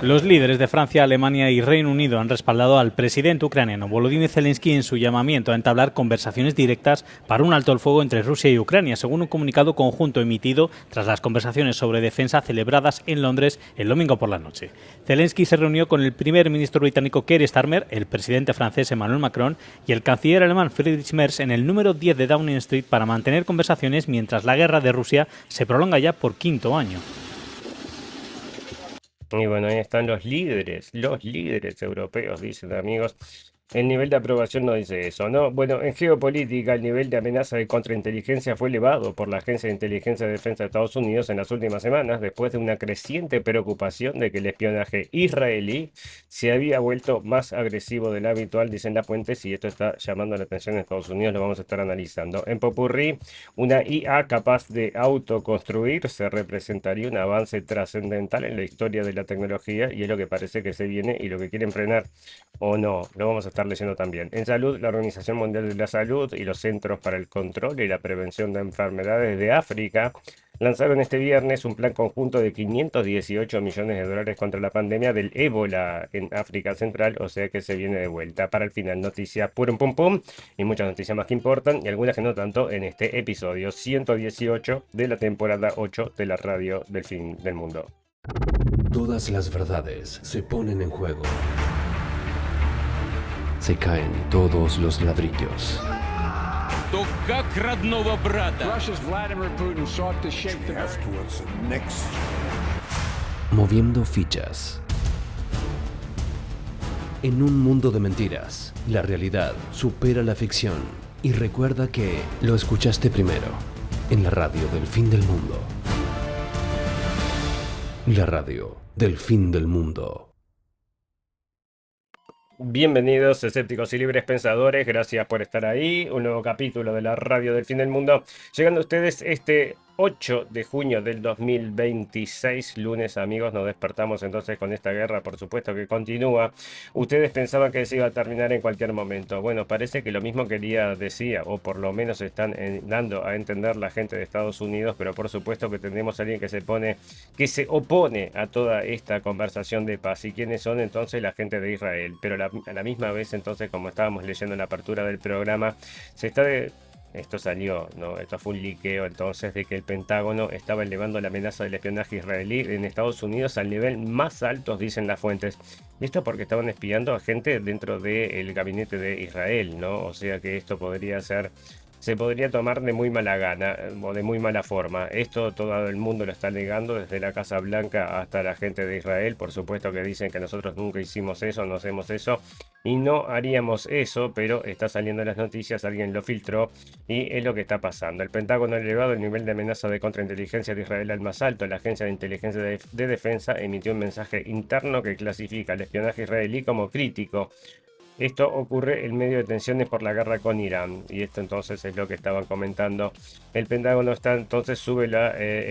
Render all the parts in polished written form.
Los líderes de Francia, Alemania y Reino Unido han respaldado al presidente ucraniano Volodymyr Zelensky en su llamamiento a entablar conversaciones directas para un alto el fuego entre Rusia y Ucrania, según un comunicado conjunto emitido tras las conversaciones sobre defensa celebradas en Londres el domingo por la noche. Zelensky se reunió con el primer ministro británico Keir Starmer, el presidente francés Emmanuel Macron y el canciller alemán Friedrich Merz en el número 10 de Downing Street para mantener conversaciones mientras la guerra de Rusia se prolonga ya por quinto año. Y bueno, ahí están los líderes europeos, dicen amigos. El nivel de aprobación no dice eso, ¿no? Bueno, en geopolítica, el nivel de amenaza de contrainteligencia fue elevado por la Agencia de Inteligencia de Defensa de Estados Unidos en las últimas semanas, después de una creciente preocupación de que el espionaje israelí se había vuelto más agresivo de lo habitual, dicen las fuentes, y esto está llamando la atención de Estados Unidos, lo vamos a estar analizando. En popurrí, una IA capaz de autoconstruirse representaría un avance trascendental en la historia de la tecnología, y es lo que parece que se viene y lo que quieren frenar. O no, lo vamos a estar leyendo también. En salud, la Organización Mundial de la Salud y los Centros para el Control y la Prevención de Enfermedades de África lanzaron este viernes un plan conjunto de 518 millones de dólares contra la pandemia del ébola en África Central, o sea que se viene de vuelta. Para el final, noticias pum pum pum y muchas noticias más que importan y algunas que no tanto en este episodio 118 de la temporada 8 de la radio del fin del mundo. Todas las verdades se ponen en juego. Se caen todos los ladrillos. То как родного брата. Russia's Vladimir Putin sought to shape the Path towards the next. Moviendo fichas. En un mundo de mentiras, la realidad supera la ficción. Y recuerda que lo escuchaste primero, en la radio del fin del mundo. La radio del fin del mundo. Bienvenidos, escépticos y libres pensadores, gracias por estar ahí. Un nuevo capítulo de la radio del fin del mundo, llegando a ustedes este 8 de junio del 2026, lunes amigos. Nos despertamos entonces con esta guerra, por supuesto que continúa. Ustedes pensaban que se iba a terminar en cualquier momento. Bueno, parece que lo mismo decía, o por lo menos están dando a entender la gente de Estados Unidos, pero por supuesto que tenemos a alguien que se opone a toda esta conversación de paz. ¿Y quiénes son entonces? La gente de Israel. Pero a la misma vez entonces, como estábamos leyendo en la apertura del programa, esto salió, ¿no? Esto fue un liqueo entonces de que el Pentágono estaba elevando la amenaza del espionaje israelí en Estados Unidos al nivel más alto, dicen las fuentes. Y esto porque estaban espiando a gente dentro del gabinete de Israel, ¿no? O sea que esto se podría tomar de muy mala gana o de muy mala forma. Esto todo el mundo lo está negando, desde la Casa Blanca hasta la gente de Israel. Por supuesto que dicen que nosotros nunca hicimos eso, no hacemos eso y no haríamos eso, pero está saliendo en las noticias, alguien lo filtró y es lo que está pasando. El Pentágono ha elevado el nivel de amenaza de contrainteligencia de Israel al más alto. La Agencia de Inteligencia de Defensa emitió un mensaje interno que clasifica el espionaje israelí como crítico. Esto ocurre en medio de tensiones por la guerra con Irán, y esto entonces es lo que estaban comentando. El Pentágono sube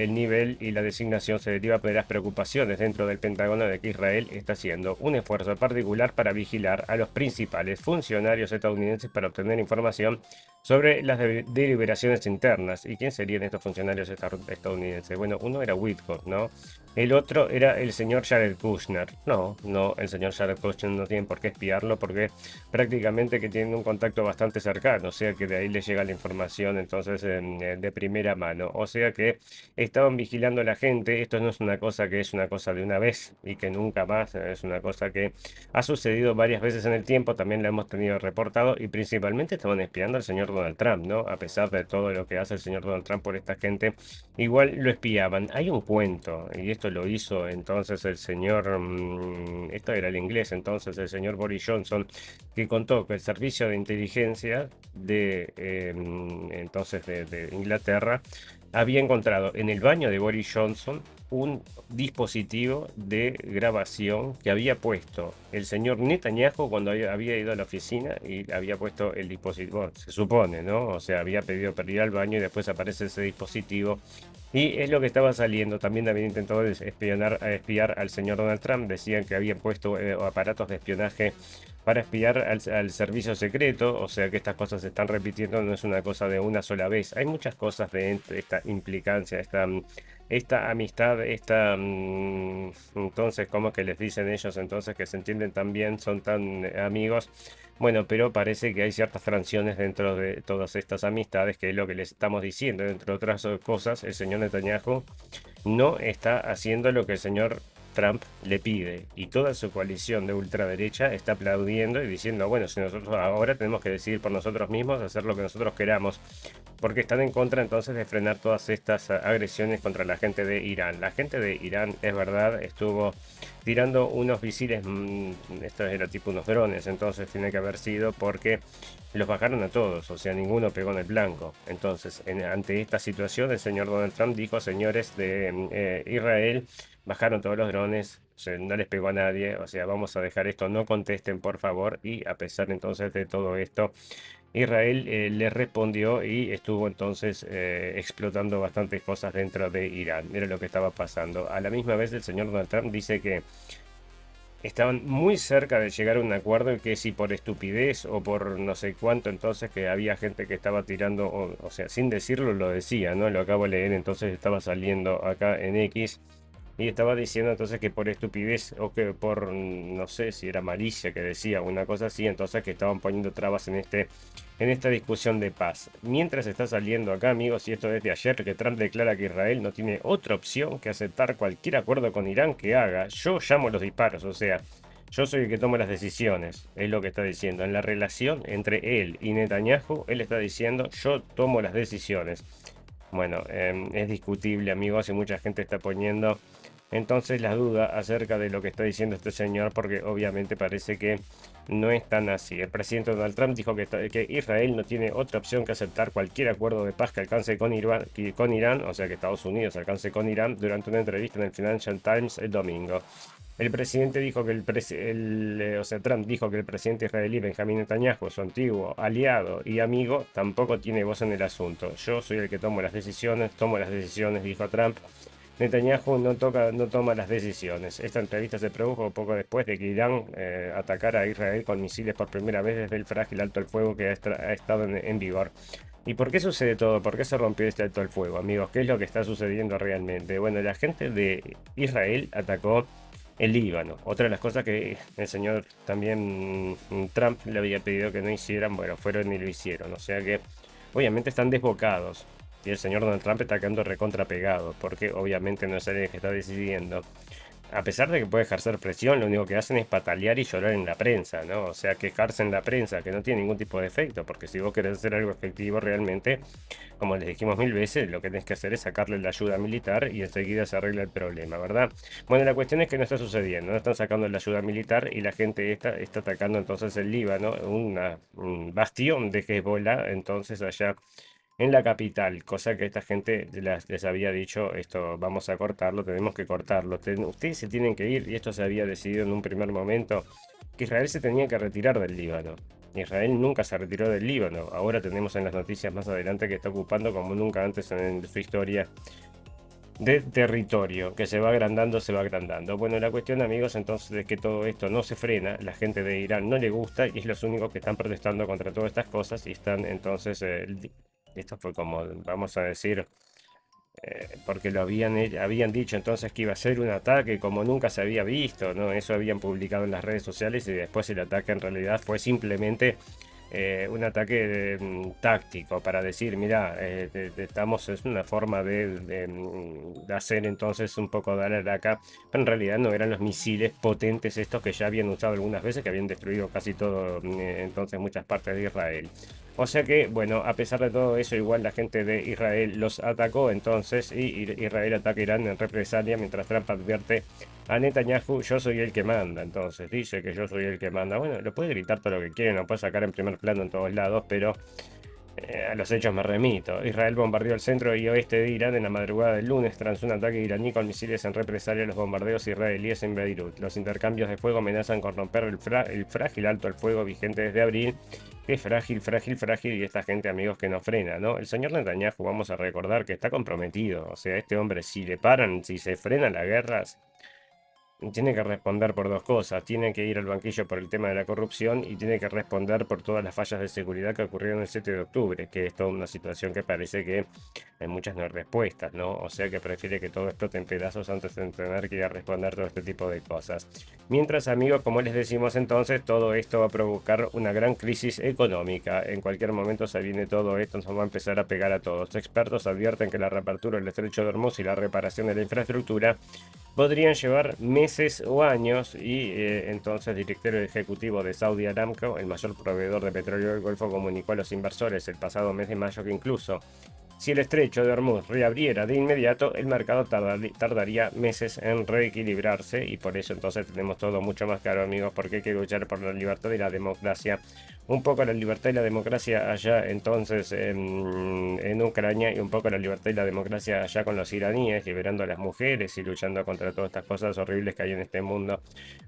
el nivel y la designación se deriva de las preocupaciones dentro del Pentágono de que Israel está haciendo un esfuerzo particular para vigilar a los principales funcionarios estadounidenses para obtener información sobre las deliberaciones internas. ¿Y quién serían estos funcionarios estadounidenses? Bueno, uno era Witkoff, ¿no? El otro era el señor Jared Kushner. No, el señor Jared Kushner no tiene por qué espiarlo porque prácticamente que tienen un contacto bastante cercano, o sea que de ahí le llega la información entonces de primera mano. O sea que estaban vigilando a la gente. Esto no es una cosa que es una cosa de una vez y que nunca más, es una cosa que ha sucedido varias veces en el tiempo, también lo hemos tenido reportado y principalmente estaban espiando al señor Donald Trump, ¿no? A pesar de todo lo que hace el señor Donald Trump por esta gente, igual lo espiaban. Hay un cuento, y esto lo hizo entonces el señor, esto era el inglés entonces, el señor Boris Johnson, que contó que el servicio de inteligencia de Inglaterra había encontrado en el baño de Boris Johnson un dispositivo de grabación que había puesto el señor Netanyahu cuando había ido a la oficina y había puesto el dispositivo, se supone, ¿no? O sea, había pedido para ir al baño y después aparece ese dispositivo. Y es lo que estaba saliendo. También habían intentado espiar al señor Donald Trump. Decían que habían puesto aparatos de espionaje para espiar al servicio secreto. O sea que estas cosas se están repitiendo, no es una cosa de una sola vez. Hay muchas cosas de esta implicancia, esta esta amistad, entonces, ¿cómo que les dicen ellos entonces que se entienden tan bien, son tan amigos? Bueno, pero parece que hay ciertas fracciones dentro de todas estas amistades, que es lo que les estamos diciendo. Entre otras cosas, el señor Netanyahu no está haciendo lo que el señor Trump le pide, y toda su coalición de ultraderecha está aplaudiendo y diciendo, bueno, si nosotros ahora tenemos que decidir por nosotros mismos, hacer lo que nosotros queramos, porque están en contra entonces de frenar todas estas agresiones contra la gente de Irán. La gente de Irán, es verdad, estuvo tirando unos misiles, esto era tipo unos drones, entonces tiene que haber sido porque los bajaron a todos, o sea, ninguno pegó en el blanco. Entonces, ante esta situación, el señor Donald Trump dijo, señores de Israel, bajaron todos los drones, o sea, no les pegó a nadie, o sea, vamos a dejar esto, no contesten por favor. Y a pesar entonces de todo esto, Israel le respondió y estuvo entonces explotando bastantes cosas dentro de Irán. Era lo que estaba pasando. A la misma vez el señor Donald Trump dice que estaban muy cerca de llegar a un acuerdo, y que si por estupidez o por no sé cuánto, entonces que había gente que estaba tirando, o sea, sin decirlo lo decía, ¿no? Lo acabo de leer, entonces estaba saliendo acá en X. Y estaba diciendo entonces que por estupidez o que por, no sé si era malicia que decía, una cosa así, entonces que estaban poniendo trabas en esta discusión de paz. Mientras está saliendo acá, amigos, y esto desde ayer, que Trump declara que Israel no tiene otra opción que aceptar cualquier acuerdo con Irán que haga. Yo llamo los disparos, o sea, yo soy el que toma las decisiones, es lo que está diciendo. En la relación entre él y Netanyahu, él está diciendo, yo tomo las decisiones. Bueno, es discutible, amigos, y mucha gente está poniendo entonces la duda acerca de lo que está diciendo este señor, porque obviamente parece que no es tan así. El presidente Donald Trump dijo que Israel no tiene otra opción que aceptar cualquier acuerdo de paz que alcance con Irán, o sea que Estados Unidos alcance con Irán, durante una entrevista en el Financial Times el domingo. El presidente dijo que Trump dijo que el presidente israelí Benjamín Netanyahu, su antiguo aliado y amigo, tampoco tiene voz en el asunto. Yo soy el que tomo las decisiones, dijo Trump. Netanyahu no toma las decisiones. Esta entrevista se produjo poco después de que Irán atacara a Israel con misiles por primera vez desde el frágil alto el fuego que ha estado en vigor. ¿Y por qué sucede todo? ¿Por qué se rompió este alto el fuego, amigos? ¿Qué es lo que está sucediendo realmente? Bueno, la gente de Israel atacó el Líbano. Otra de las cosas que el señor también Trump le había pedido que no hicieran, bueno, fueron y lo hicieron. O sea que obviamente están desbocados. Y el señor Donald Trump está quedando recontrapegado, porque obviamente no es él el que está decidiendo. A pesar de que puede ejercer presión, lo único que hacen es patalear y llorar en la prensa, ¿no? O sea, quejarse en la prensa, que no tiene ningún tipo de efecto, porque si vos querés hacer algo efectivo realmente, como les dijimos mil veces, lo que tenés que hacer es sacarle la ayuda militar y enseguida se arregla el problema, ¿verdad? Bueno, la cuestión es que no está sucediendo, no están sacando la ayuda militar y la gente está atacando entonces el Líbano, un bastión de Hezbollah, entonces allá en la capital, cosa que esta gente les había dicho, esto vamos a cortarlo, tenemos que cortarlo, ustedes se tienen que ir, y esto se había decidido en un primer momento, que Israel se tenía que retirar del Líbano. Israel nunca se retiró del Líbano, ahora tenemos en las noticias más adelante que está ocupando como nunca antes en su historia de territorio, que se va agrandando, se va agrandando. Bueno, la cuestión, amigos, entonces es que todo esto no se frena, la gente de Irán no le gusta y es los únicos que están protestando contra todas estas cosas y están entonces, esto fue como, vamos a decir, porque habían dicho entonces que iba a ser un ataque como nunca se había visto, ¿no? Eso habían publicado en las redes sociales y después el ataque en realidad fue simplemente un ataque táctico para decir, mira, es una forma de hacer entonces un poco de alerta acá, pero en realidad no eran los misiles potentes estos que ya habían usado algunas veces, que habían destruido casi todo, entonces muchas partes de Israel. O sea que, bueno, a pesar de todo eso, igual la gente de Israel los atacó entonces y Israel ataca a Irán en represalia, mientras Trump advierte a Netanyahu, yo soy el que manda. Entonces dice que yo soy el que manda. Bueno, lo puede gritar todo lo que quiere, lo puede sacar en primer plano en todos lados, pero a los hechos me remito. Israel bombardeó el centro y oeste de Irán en la madrugada del lunes tras un ataque iraní con misiles en represalia a los bombardeos israelíes en Beirut. Los intercambios de fuego amenazan con romper el frágil alto el fuego vigente desde abril. Qué frágil, frágil, frágil, y esta gente, amigos, que no frena, ¿no? El señor Netanyahu, vamos a recordar que está comprometido. O sea, este hombre, si le paran, si se frenan las guerras, tiene que responder por dos cosas. Tiene que ir al banquillo por el tema de la corrupción y tiene que responder por todas las fallas de seguridad que ocurrieron el 7 de octubre, que es toda una situación que parece que hay muchas no hay respuestas, ¿no? O sea que prefiere que todo explote en pedazos antes de tener que ir a responder todo este tipo de cosas. Mientras, amigos, como les decimos entonces, todo esto va a provocar una gran crisis económica. En cualquier momento se viene todo esto, nos va a empezar a pegar a todos. Expertos advierten que la reapertura del estrecho de Hormuz y la reparación de la infraestructura podrían llevar meses o años y entonces el director ejecutivo de Saudi Aramco, el mayor proveedor de petróleo del Golfo, comunicó a los inversores el pasado mes de mayo que incluso si el estrecho de Hormuz reabriera de inmediato, el mercado tardaría meses en reequilibrarse y por eso entonces tenemos todo mucho más caro, amigos, porque hay que luchar por la libertad y la democracia. Un poco la libertad y la democracia allá entonces en Ucrania y un poco la libertad y la democracia allá con los iraníes, liberando a las mujeres y luchando contra todas estas cosas horribles que hay en este mundo.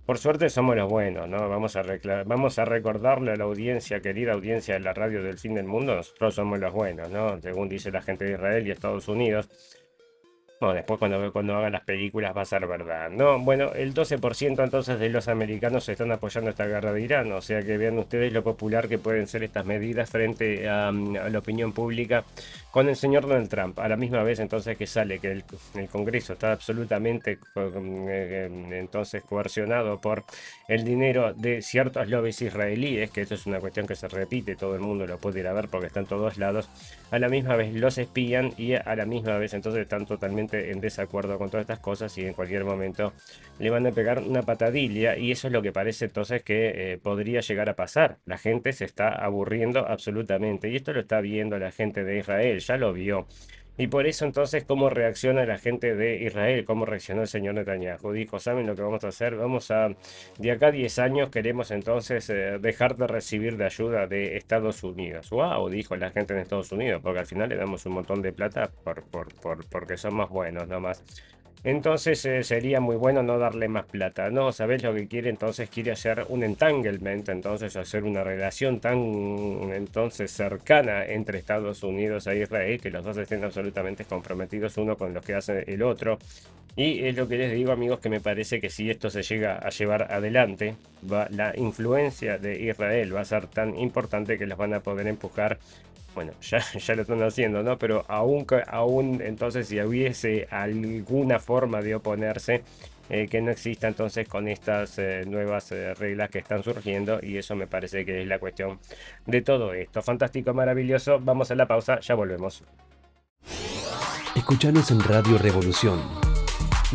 Por suerte somos los buenos, ¿no? Vamos a recordarle a la audiencia, querida audiencia de la radio del fin del mundo, nosotros somos los buenos, ¿no? Según dice la gente de Israel y Estados Unidos. Bueno, después cuando hagan las películas va a ser verdad, ¿no? Bueno, el 12% entonces de los americanos están apoyando esta guerra de Irán, o sea que vean ustedes lo popular que pueden ser estas medidas frente a la opinión pública con el señor Donald Trump. A la misma vez entonces que sale que el Congreso está absolutamente entonces coercionado por el dinero de ciertos lobbies israelíes, que esto es una cuestión que se repite, todo el mundo lo puede ir a ver porque está en todos lados. A la misma vez los espían y a la misma vez entonces están totalmente en desacuerdo con todas estas cosas y en cualquier momento le van a pegar una patadilla y eso es lo que parece entonces que podría llegar a pasar. La gente se está aburriendo absolutamente y esto lo está viendo la gente de Israel, ya lo vio. Y por eso entonces, ¿cómo reacciona la gente de Israel? ¿Cómo reaccionó el señor Netanyahu? Dijo, ¿saben lo que vamos a hacer? De acá a 10 años queremos entonces dejar de recibir de ayuda de Estados Unidos. ¡Wow! Dijo la gente en Estados Unidos, porque al final le damos un montón de plata porque son más buenos nomás. Entonces sería muy bueno no darle más plata. No, ¿sabés lo que quiere? Entonces quiere hacer un entanglement, entonces hacer una relación tan entonces cercana entre Estados Unidos e Israel, que los dos estén absolutamente comprometidos uno con lo que hace el otro. Y es lo que les digo, amigos, que me parece que si esto se llega a llevar adelante, la influencia de Israel va a ser tan importante que los van a poder empujar. Bueno, ya lo están haciendo, ¿no? Pero aún entonces si hubiese alguna forma de oponerse, que no exista entonces con estas nuevas reglas que están surgiendo y eso me parece que es la cuestión de todo esto. Fantástico, maravilloso. Vamos a la pausa, ya volvemos. Escuchanos en Radio Revolución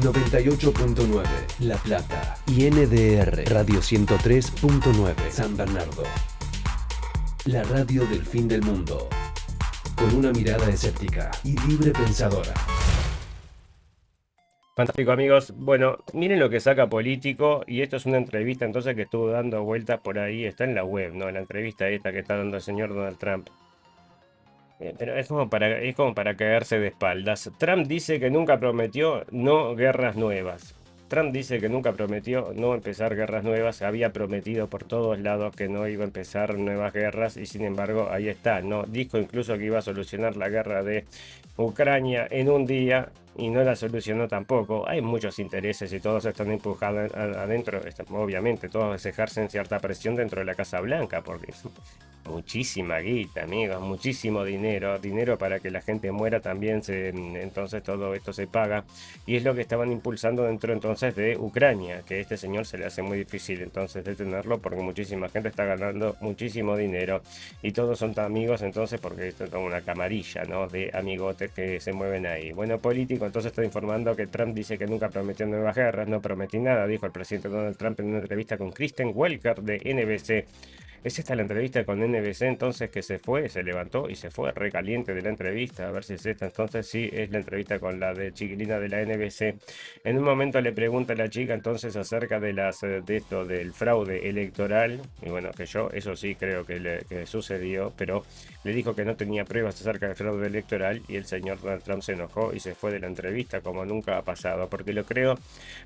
98.9 La Plata y NDR Radio 103.9 San Bernardo. La radio del fin del mundo, con una mirada escéptica y libre pensadora. Fantástico, amigos. Bueno, miren lo que saca Político y esto es una entrevista entonces que estuvo dando vueltas por ahí, está en la web, ¿no? La entrevista esta que está dando el señor Donald Trump. Pero es como para caerse de espaldas. Trump dice que nunca prometió no guerras nuevas. Trump dice que nunca prometió no empezar guerras nuevas, había prometido por todos lados que no iba a empezar nuevas guerras y sin embargo ahí está, ¿no? Dijo incluso que iba a solucionar la guerra de Ucrania en un día y no la solucionó tampoco. Hay muchos intereses y todos están empujados adentro, obviamente todos ejercen cierta presión dentro de la Casa Blanca porque muchísima guita, amigos, muchísimo dinero, dinero para que la gente muera también, entonces todo esto se paga y es lo que estaban impulsando dentro entonces de Ucrania, que a este señor se le hace muy difícil entonces detenerlo porque muchísima gente está ganando muchísimo dinero y todos son amigos entonces porque esto es como una camarilla, ¿no? De amigotes que se mueven ahí. Bueno, Político entonces está informando que Trump dice que nunca prometió nuevas guerras, no prometí nada, dijo el presidente Donald Trump en una entrevista con Kristen Welker de NBC. Es esta la entrevista con NBC entonces que se levantó y se fue recaliente de la entrevista, a ver si es esta entonces, sí, es la entrevista con la de chiquilina de la NBC. En un momento le pregunta a la chica entonces acerca de esto del fraude electoral, y bueno, que yo eso sí creo que sucedió, pero le dijo que no tenía pruebas acerca del fraude electoral y el señor Donald Trump se enojó y se fue de la entrevista como nunca ha pasado, porque lo creo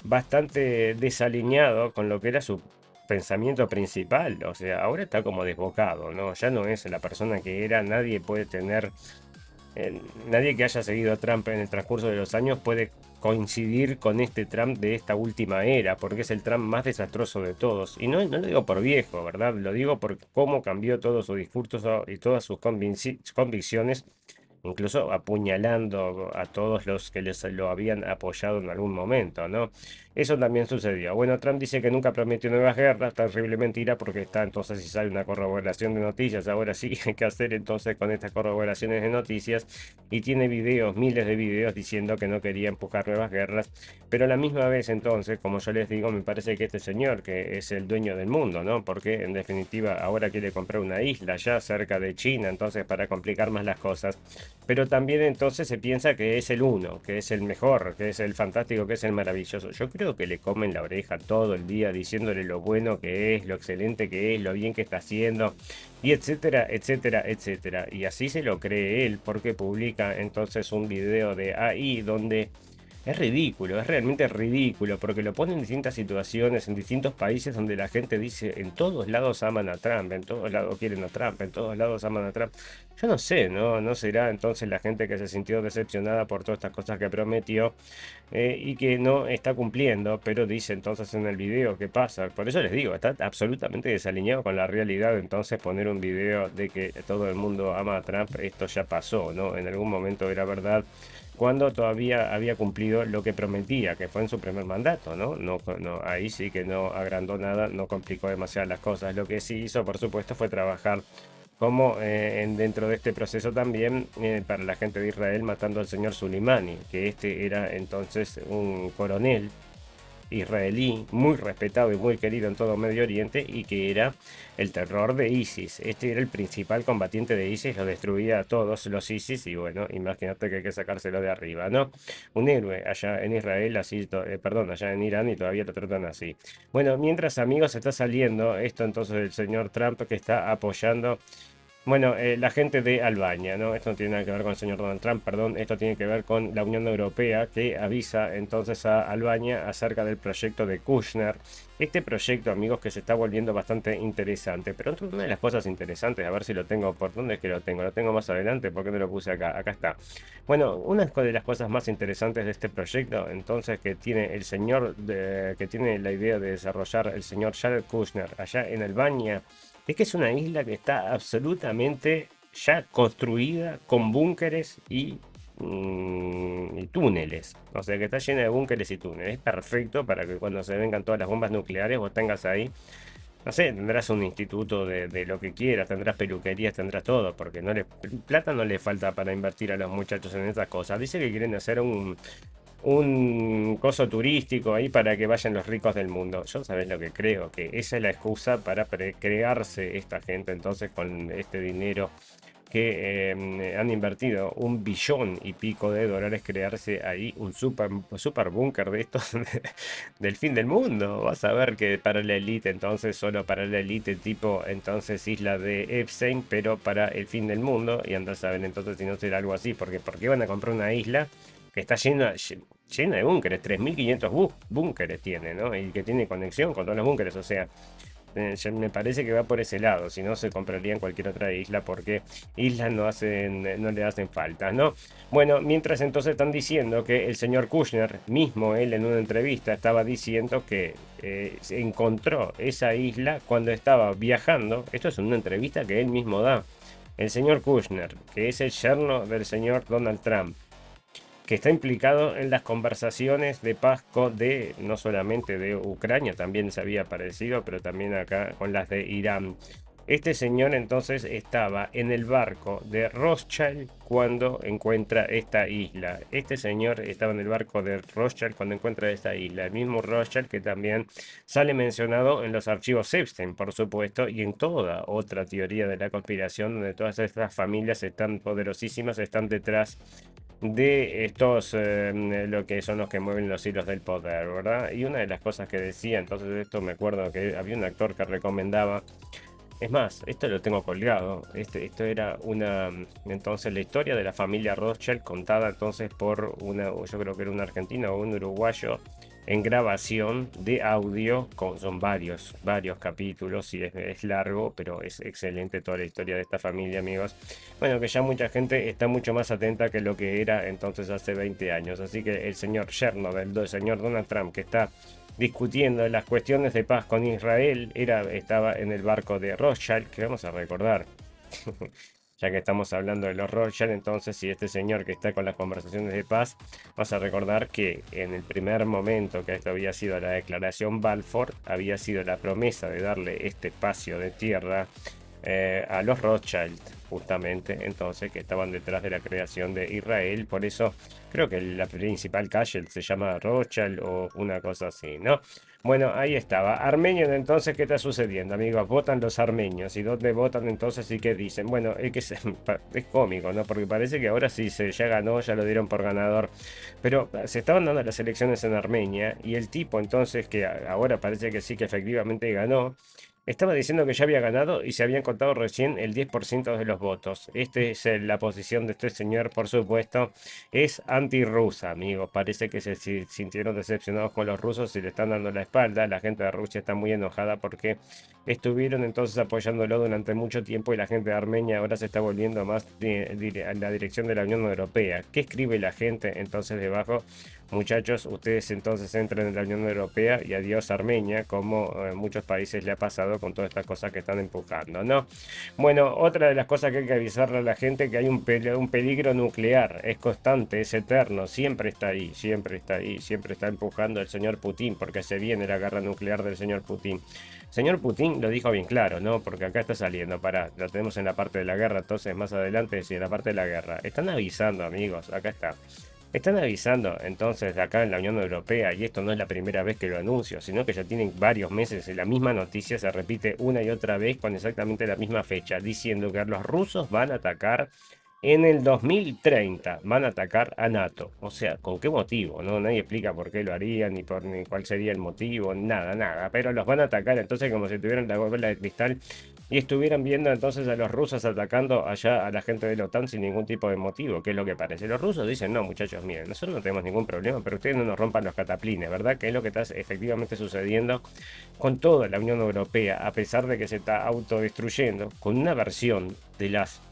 bastante desalineado con lo que era su pensamiento principal, o sea, ahora está como desbocado, ¿no? Ya no es la persona que era, nadie puede tener, nadie que haya seguido a Trump en el transcurso de los años puede coincidir con este Trump de esta última era, porque es el Trump más desastroso de todos. Y no lo digo por viejo, ¿verdad? Lo digo por cómo cambió todo su discurso y todas sus convicciones, incluso apuñalando a todos los que les lo habían apoyado en algún momento, ¿no? Eso también sucedió. Bueno, Trump dice que nunca prometió nuevas guerras, terrible mentira, porque está entonces si sale una corroboración de noticias, ahora sí hay que hacer entonces con estas corroboraciones de noticias, y tiene videos, miles de videos diciendo que no quería empujar nuevas guerras, pero a la misma vez entonces, como yo les digo, me parece que este señor, que es el dueño del mundo, ¿no? Porque en definitiva ahora quiere comprar una isla ya cerca de China, entonces para complicar más las cosas, pero también entonces se piensa que es el uno, que es el mejor, que es el fantástico, que es el maravilloso. Yo creo que le comen la oreja todo el día diciéndole lo bueno que es, lo excelente que es, lo bien que está haciendo, y etcétera, etcétera, etcétera. Y así se lo cree él, porque publica entonces un video de AI donde es ridículo, es realmente ridículo, porque lo pone en distintas situaciones, en distintos países donde la gente dice, en todos lados aman a Trump, en todos lados quieren a Trump, en todos lados aman a Trump. Yo no sé, ¿no será entonces la gente que se sintió decepcionada por todas estas cosas que prometió y que no está cumpliendo, pero dice entonces en el video qué pasa? Por eso les digo, está absolutamente desalineado con la realidad. Entonces poner un video de que todo el mundo ama a Trump, esto ya pasó, ¿no? En algún momento era verdad, cuando todavía había cumplido lo que prometía, que fue en su primer mandato, ¿no? Ahí sí que no agrandó nada, no complicó demasiado las cosas. Lo que sí hizo, por supuesto, fue trabajar como dentro de este proceso también para la gente de Israel, matando al señor Soleimani, que este era entonces un coronel israelí muy respetado y muy querido en todo Medio Oriente, y que era el terror de ISIS. Este era el principal combatiente de ISIS, lo destruía a todos los ISIS, y bueno, imagínate que hay que sacárselo de arriba, ¿no? Un héroe allá en Israel, así, perdón, allá en Irán, y todavía lo tratan así. Bueno, mientras, amigos, está saliendo esto entonces del señor Trump, que está apoyando, bueno, la gente de Albania, ¿no? Esto no tiene nada que ver con el señor Donald Trump, perdón, esto tiene que ver con la Unión Europea, que avisa entonces a Albania acerca del proyecto de Kushner. Este proyecto, amigos, que se está volviendo bastante interesante, pero una de las cosas interesantes, a ver si lo tengo, ¿por dónde es que lo tengo más adelante? ¿Por qué no lo puse acá? Acá está. Bueno, una de las cosas más interesantes de este proyecto, entonces, que tiene el señor, que tiene la idea de desarrollar el señor Jared Kushner allá en Albania, es que es una isla que está absolutamente ya construida con búnkeres y túneles. O sea, que está llena de búnkeres y túneles. Es perfecto para que cuando se vengan todas las bombas nucleares vos tengas ahí, no sé, tendrás un instituto de lo que quieras, tendrás peluquerías, tendrás todo, porque plata no le falta para invertir a los muchachos en estas cosas. Dice que quieren hacer un coso turístico ahí para que vayan los ricos del mundo. Yo, sabes lo que creo, que esa es la excusa para crearse esta gente entonces con este dinero que han invertido $1 billón y pico de dólares, crearse ahí un super búnker de estos del fin del mundo. Vas a ver que para la élite, entonces solo para la élite, tipo entonces isla de Epstein, pero para el fin del mundo. Y andás a ver entonces si no será algo así, porque ¿por qué van a comprar una isla que está llena de búnkeres? 3.500 búnkeres tiene, ¿no? Y que tiene conexión con todos los búnkeres, o sea, me parece que va por ese lado. Si no, se compraría en cualquier otra isla, porque islas no le hacen falta, ¿no? Bueno, mientras entonces están diciendo que el señor Kushner mismo, él en una entrevista estaba diciendo que se encontró esa isla cuando estaba viajando. Esto es una entrevista que él mismo da. El señor Kushner, que es el yerno del señor Donald Trump, que está implicado en las conversaciones de paz no solamente de Ucrania, también se había aparecido, pero también acá con las de Irán. Este señor entonces estaba en el barco de Rothschild cuando encuentra esta isla. Este señor estaba en el barco de Rothschild cuando encuentra esta isla. El mismo Rothschild que también sale mencionado en los archivos Epstein, por supuesto, y en toda otra teoría de la conspiración, donde todas estas familias están poderosísimas, están detrás de estos, lo que son los que mueven los hilos del poder, ¿verdad? Y una de las cosas que decía, entonces esto me acuerdo que había un actor que recomendaba, es más, esto lo tengo colgado, esto era entonces la historia de la familia Rothschild contada entonces por yo creo que era un argentino o un uruguayo, en grabación de audio, son varios capítulos y es largo, pero es excelente toda la historia de esta familia, amigos. Bueno, que ya mucha gente está mucho más atenta que lo que era entonces hace 20 años. Así que el señor Chernobyl, el señor Donald Trump, que está discutiendo las cuestiones de paz con Israel, estaba en el barco de Rothschild, que vamos a recordar. Ya que estamos hablando de los Rothschild, entonces, si este señor que está con las conversaciones de paz, vamos a recordar que en el primer momento que esto había sido la declaración Balfour, había sido la promesa de darle este espacio de tierra a los Rothschild, justamente, entonces, que estaban detrás de la creación de Israel. Por eso creo que la principal calle se llama Rothschild o una cosa así, ¿no? Bueno, ahí estaba. Armenios, entonces, ¿qué está sucediendo, amigos? Votan los armenios. ¿Y dónde votan entonces y qué dicen? Bueno, es cómico, ¿no? Porque parece que ahora sí ya ganó, ya lo dieron por ganador. Pero se estaban dando las elecciones en Armenia y el tipo entonces, que ahora parece que sí que efectivamente ganó, estaba diciendo que ya había ganado y se habían contado recién el 10% de los votos. Esta es la posición de este señor, por supuesto. Es antirrusa, amigos. Parece que se sintieron decepcionados con los rusos y le están dando la espalda. La gente de Rusia está muy enojada porque estuvieron entonces apoyándolo durante mucho tiempo y la gente de Armenia ahora se está volviendo más a la dirección de la Unión Europea. ¿Qué escribe la gente entonces debajo? Muchachos, ustedes entonces entran en la Unión Europea y adiós Armenia, como muchos países le ha pasado con todas estas cosas que están empujando, ¿no? Bueno, otra de las cosas que hay que avisarle a la gente, que hay un peligro nuclear, es constante, es eterno, siempre está ahí, siempre está ahí, siempre está empujando el señor Putin, porque se viene la guerra nuclear del señor Putin. Señor Putin lo dijo bien claro, ¿no? Porque acá está saliendo, lo tenemos en la parte de la guerra, entonces más adelante, sí, en la parte de la guerra. Están avisando, amigos, acá está. Están avisando entonces de acá en la Unión Europea, y esto no es la primera vez que lo anuncio, sino que ya tienen varios meses y la misma noticia se repite una y otra vez con exactamente la misma fecha, diciendo que los rusos van a atacar en el 2030, van a atacar a NATO. O sea, ¿con qué motivo? ¿No? Nadie explica por qué lo harían, ni cuál sería el motivo, nada, pero los van a atacar entonces como si tuvieran la bola de cristal y estuvieran viendo entonces a los rusos atacando allá a la gente de la OTAN sin ningún tipo de motivo, que es lo que parece. Los rusos dicen, no muchachos, miren, nosotros no tenemos ningún problema, pero ustedes no nos rompan los cataplines, ¿verdad? Que es lo que está efectivamente sucediendo con toda la Unión Europea, a pesar de que se está autodestruyendo con una versión de las...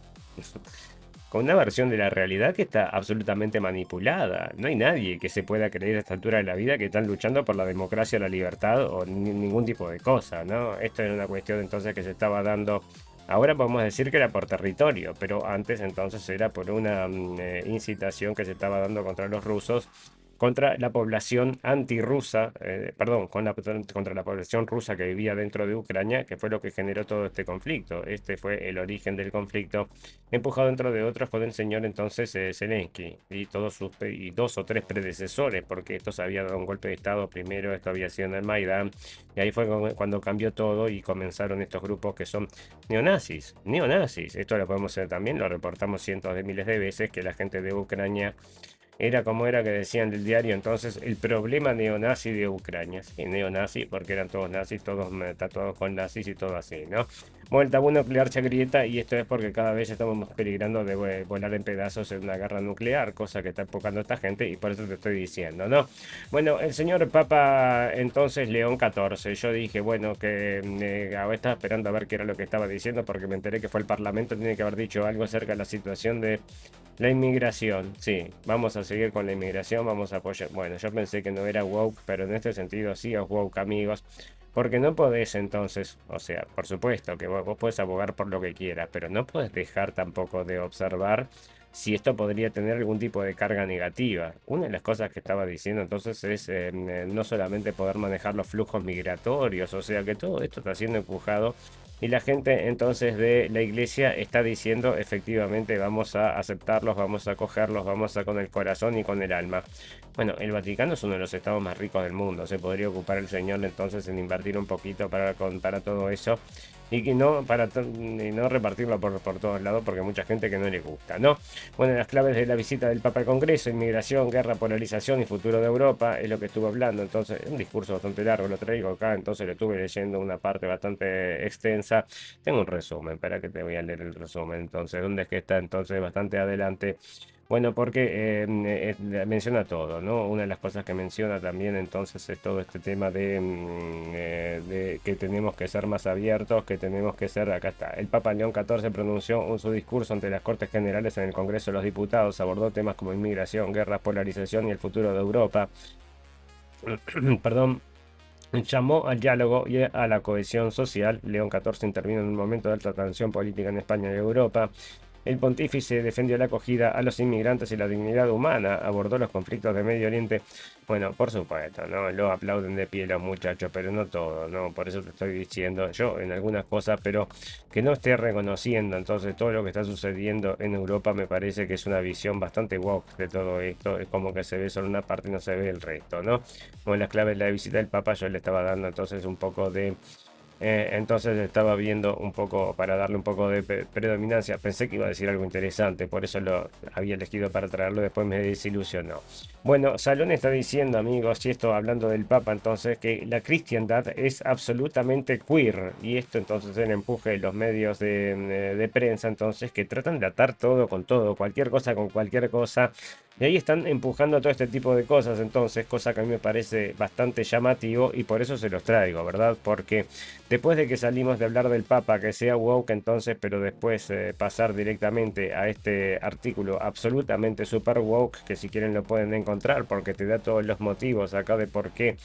con una versión de la realidad que está absolutamente manipulada. No hay nadie que se pueda creer a esta altura de la vida que están luchando por la democracia, la libertad o ningún tipo de cosa, ¿no? Esto era una cuestión entonces que se estaba dando. Ahora podemos decir que era por territorio, pero antes entonces era por una incitación que se estaba dando contra los rusos, contra la población antirrusa, perdón, contra la población rusa que vivía dentro de Ucrania, que fue lo que generó todo este conflicto. Este fue el origen del conflicto, empujado entre de otros por el señor entonces Zelensky y y 2 o 3 predecesores, porque esto se había dado un golpe de estado primero, esto había sido en el Maidán, y ahí fue cuando cambió todo y comenzaron estos grupos que son neonazis. Esto lo podemos hacer también, lo reportamos cientos de miles de veces, que la gente de Ucrania era como era que decían del diario entonces, el problema neonazi de Ucrania. Sí, neonazi, porque eran todos nazis, todos tatuados con nazis y todo así, ¿no? Bueno, el tabú nuclear se grieta y esto es porque cada vez estamos peligrando de volar en pedazos en una guerra nuclear, cosa que está enfocando esta gente y por eso te estoy diciendo, ¿no? Bueno, el señor Papa entonces León XIV, yo dije, bueno, que estaba esperando a ver qué era lo que estaba diciendo porque me enteré que fue el Parlamento, tiene que haber dicho algo acerca de la situación de la inmigración. Sí, vamos a seguir con la inmigración, vamos a apoyar. Bueno, yo pensé que no era woke, pero en este sentido sí es woke, amigos. Porque no podés entonces, o sea, por supuesto que vos podés abogar por lo que quieras, pero no podés dejar tampoco de observar si esto podría tener algún tipo de carga negativa. Una de las cosas que estaba diciendo entonces es no solamente poder manejar los flujos migratorios, o sea que todo esto está siendo empujado y la gente entonces de la iglesia está diciendo efectivamente vamos a aceptarlos, vamos a acogerlos, vamos a con el corazón y con el alma. Bueno, el Vaticano es uno de los estados más ricos del mundo, se podría ocupar el señor entonces en invertir un poquito para todo eso y que no repartirlo por todos lados porque hay mucha gente que no le gusta, ¿no? Bueno, las claves de la visita del Papa al Congreso: inmigración, guerra, polarización y futuro de Europa, es lo que estuvo hablando. Entonces, un discurso bastante largo, lo traigo acá, entonces lo estuve leyendo una parte bastante extensa. Tengo un resumen, espera que te voy a leer el resumen. Entonces, ¿dónde es que está? Entonces, bastante adelante. Bueno, porque menciona todo, ¿no? Una de las cosas que menciona también entonces es todo este tema de que tenemos que ser más abiertos, que tenemos que ser, acá está, el Papa León XIV pronunció su discurso ante las Cortes Generales en el Congreso de los Diputados, abordó temas como inmigración, guerras, polarización y el futuro de Europa. Perdón. Llamó al diálogo y a la cohesión social. León XIV intervino en un momento de alta tensión política en España y Europa. El pontífice defendió la acogida a los inmigrantes y la dignidad humana, abordó los conflictos de Medio Oriente. Bueno, por supuesto, ¿no? Lo aplauden de pie los muchachos, pero no todo, ¿no? Por eso te estoy diciendo yo en algunas cosas, pero que no esté reconociendo entonces todo lo que está sucediendo en Europa me parece que es una visión bastante woke de todo esto. Es como que se ve solo una parte y no se ve el resto, ¿no? Como las claves de la visita del Papa yo le estaba dando entonces un poco de entonces estaba viendo un poco para darle un poco de predominancia. Pensé que iba a decir algo interesante, por eso lo había elegido para traerlo. Después me desilusionó. Bueno, Salón está diciendo, amigos, y esto hablando del Papa, entonces, que la cristiandad es absolutamente queer. Y esto entonces el empuje de los medios de prensa, entonces, que tratan de atar todo con todo, cualquier cosa con cualquier cosa. Y ahí están empujando todo este tipo de cosas, entonces, cosa que a mí me parece bastante llamativo y por eso se los traigo, ¿verdad? Porque después de que salimos de hablar del Papa, que sea woke entonces, pero después pasar directamente a este artículo absolutamente super woke, que si quieren lo pueden encontrar, porque te da todos los motivos acá de por qué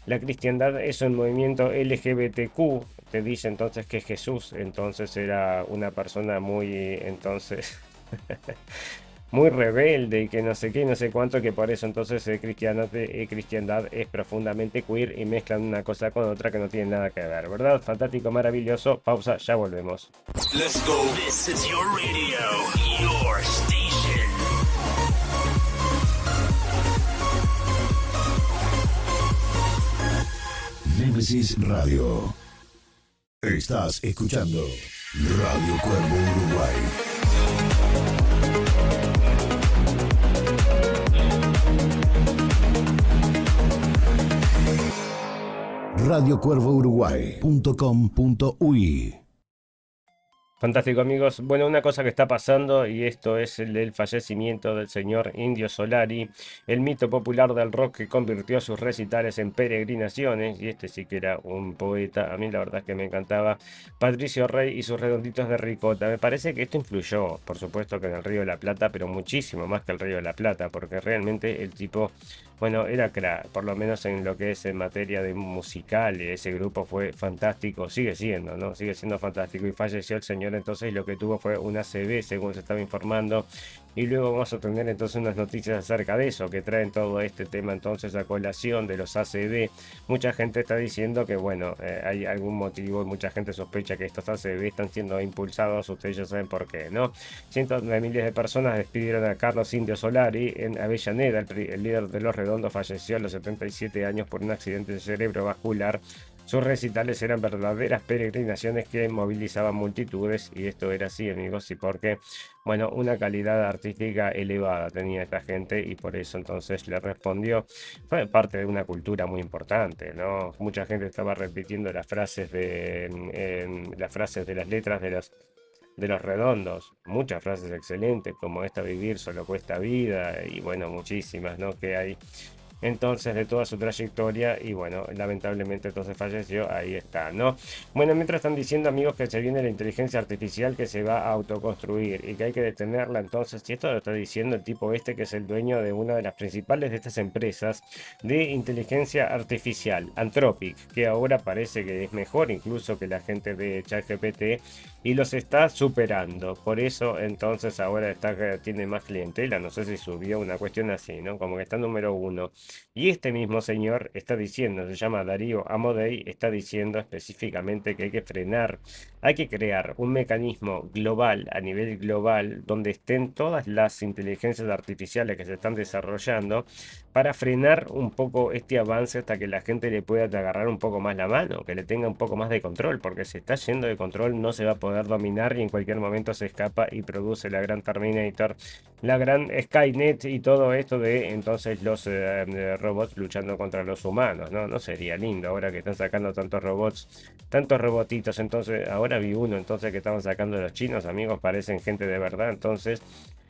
la cristiandad es un movimiento LGBTQ, te dice entonces que Jesús entonces era una persona muy, entonces... muy rebelde y que no sé qué, no sé cuánto, que por eso entonces cristiandad es profundamente queer y mezclan una cosa con otra que no tiene nada que ver, ¿verdad? Fantástico, maravilloso. Pausa, ya volvemos. Let's go. This is your radio, your station. Nemesis Radio. Estás escuchando Radio Cuervo Uruguay. radiocuervouruguay.com.uy. Fantástico, amigos. Bueno, una cosa que está pasando, y esto es el fallecimiento del señor Indio Solari, el mito popular del rock que convirtió sus recitales en peregrinaciones, y este sí que era un poeta, a mí la verdad es que me encantaba, Patricio Rey y sus redonditos de ricota. Me parece que esto influyó, por supuesto que en el Río de la Plata, pero muchísimo más que el Río de la Plata, porque realmente el tipo, bueno, era crack, por lo menos en lo que es en materia de musical, ese grupo fue fantástico, sigue siendo, ¿no? Sigue siendo fantástico, y falleció el señor, entonces lo que tuvo fue una ACV, según se estaba informando, y luego vamos a tener entonces unas noticias acerca de eso, que traen todo este tema entonces a colación de los ACV. Mucha gente está diciendo que, bueno, hay algún motivo, y mucha gente sospecha que estos ACV están siendo impulsados, ustedes ya saben por qué, ¿no? Cientos de miles de personas despidieron a Carlos Indio Solari en Avellaneda. El líder de Los Redondos falleció a los 77 años por un accidente cerebrovascular. Sus recitales eran verdaderas peregrinaciones que movilizaban multitudes, y esto era así, amigos, y porque, bueno, una calidad artística elevada tenía esta gente, y por eso entonces le respondió. Fue parte de una cultura muy importante, ¿no? Mucha gente estaba repitiendo las frases de las letras de los Redondos, muchas frases excelentes como esta: vivir solo cuesta vida, y bueno, muchísimas, ¿no? Que hay entonces de toda su trayectoria, y bueno, lamentablemente entonces falleció, ahí está, ¿no? Bueno, mientras están diciendo, amigos, que se viene la inteligencia artificial que se va a autoconstruir y que hay que detenerla, entonces, y esto lo está diciendo el tipo este que es el dueño de una de las principales de estas empresas de inteligencia artificial, Anthropic, que ahora parece que es mejor incluso que la gente de ChatGPT y los está superando. Por eso entonces ahora tiene más clientela, no sé si subió una cuestión así, ¿no? Como que está número uno. Y este mismo señor está diciendo, se llama Darío Amodei, está diciendo específicamente que hay que frenar, hay que crear un mecanismo global, a nivel global, donde estén todas las inteligencias artificiales que se están desarrollando, para frenar un poco este avance hasta que la gente le pueda agarrar un poco más la mano, que le tenga un poco más de control, porque se está yendo de control, no se va a poder dominar y en cualquier momento se escapa y produce la gran Terminator, la gran Skynet y todo esto de entonces los robots luchando contra los humanos, ¿no? No sería lindo ahora que están sacando tantos robots, tantos robotitos. Entonces ahora vi uno entonces que estaban sacando los chinos, amigos, parecen gente de verdad, entonces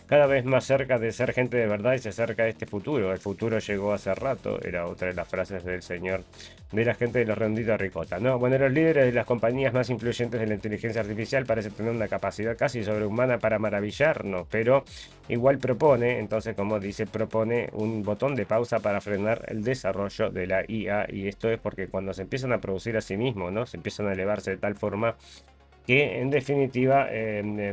cada vez más cerca de ser gente de verdad y se acerca a este futuro. El futuro llegó hace rato, era otra de las frases del señor de la gente de los redonditos ricota, ¿no? Bueno, los líderes de las compañías más influyentes de la inteligencia artificial parecen tener una capacidad casi sobrehumana para maravillarnos, pero igual propone, entonces como dice, propone un botón de pausa para frenar el desarrollo de la IA, y esto es porque cuando se empiezan a producir a sí mismos, ¿no? Se empiezan a elevarse de tal forma que en definitiva,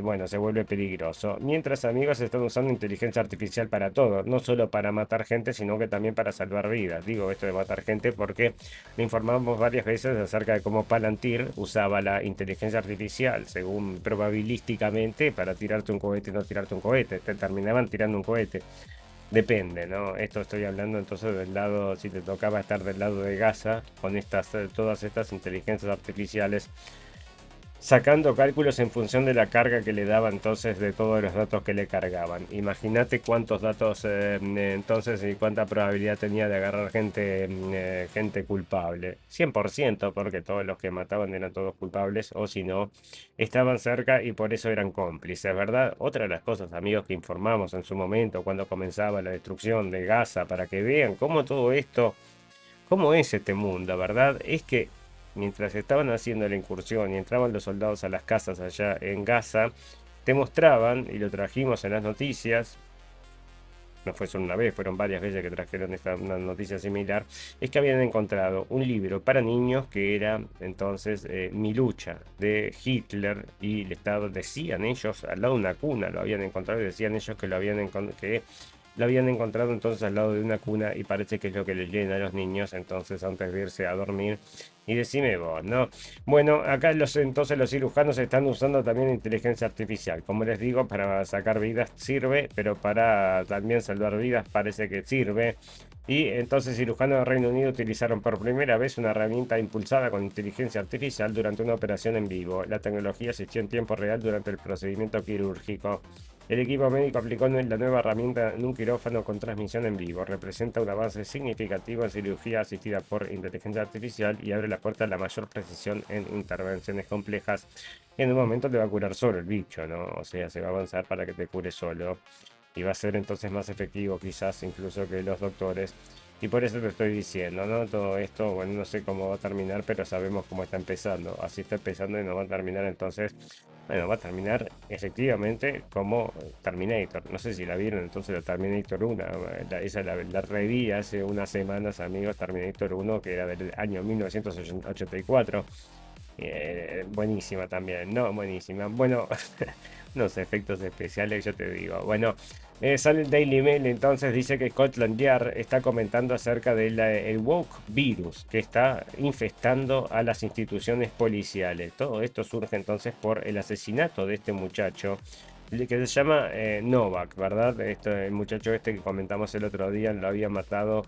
bueno, se vuelve peligroso. Mientras, amigos, están usando inteligencia artificial para todo, no solo para matar gente, sino que también para salvar vidas. Digo esto de matar gente porque le informamos varias veces acerca de cómo Palantir usaba la inteligencia artificial, según probabilísticamente, para tirarte un cohete y no tirarte un cohete. Te terminaban tirando un cohete. Depende, ¿no? Esto estoy hablando entonces del lado, si te tocaba estar del lado de Gaza, con todas estas inteligencias artificiales, sacando cálculos en función de la carga que le daba entonces de todos los datos que le cargaban. Imagínate cuántos datos entonces y cuánta probabilidad tenía de agarrar gente culpable. 100%, porque todos los que mataban eran todos culpables, o si no, estaban cerca y por eso eran cómplices, ¿verdad? Otra de las cosas, amigos, que informamos en su momento cuando comenzaba la destrucción de Gaza, para que vean cómo todo esto, cómo es este mundo, ¿verdad? Es que mientras estaban haciendo la incursión y entraban los soldados a las casas allá en Gaza, te mostraban, y lo trajimos en las noticias, no fue solo una vez, fueron varias veces que trajeron una noticia similar, es que habían encontrado un libro para niños que era entonces Mi lucha, de Hitler, y el Estado, decían ellos, al lado de una cuna lo habían encontrado, y decían ellos que lo habían encontrado entonces al lado de una cuna, y parece que es lo que les leen a los niños entonces antes de irse a dormir. Y decime vos, ¿no? Bueno, acá entonces los cirujanos están usando también inteligencia artificial. Como les digo, para sacar vidas sirve, pero para también salvar vidas parece que sirve. Y entonces cirujanos del Reino Unido utilizaron por primera vez una herramienta impulsada con inteligencia artificial durante una operación en vivo. La tecnología asistió en tiempo real durante el procedimiento quirúrgico. El equipo médico aplicó la nueva herramienta en un quirófano con transmisión en vivo. Representa un avance significativo en cirugía asistida por inteligencia artificial y abre la puerta a la mayor precisión en intervenciones complejas. En un momento te va a curar solo el bicho, ¿no? O sea, se va a avanzar para que te cure solo. Y va a ser entonces más efectivo quizás incluso que los doctores. Y por eso te estoy diciendo, ¿no? Todo esto, bueno, no sé cómo va a terminar, pero sabemos cómo está empezando. Así está empezando y no va a terminar entonces. Bueno, va a terminar efectivamente como Terminator. No sé si la vieron entonces, la Terminator 1. Esa la reví hace unas semanas, amigos, Terminator 1, que era del año 1984. Buenísima también, ¿no? Buenísima. Bueno, unos efectos especiales, yo te digo. Bueno, sale el Daily Mail, entonces dice que Scotland Yard está comentando acerca del woke virus que está infestando a las instituciones policiales. Todo esto surge entonces por el asesinato de este muchacho que se llama Novak, ¿verdad? El muchacho este que comentamos el otro día, lo había matado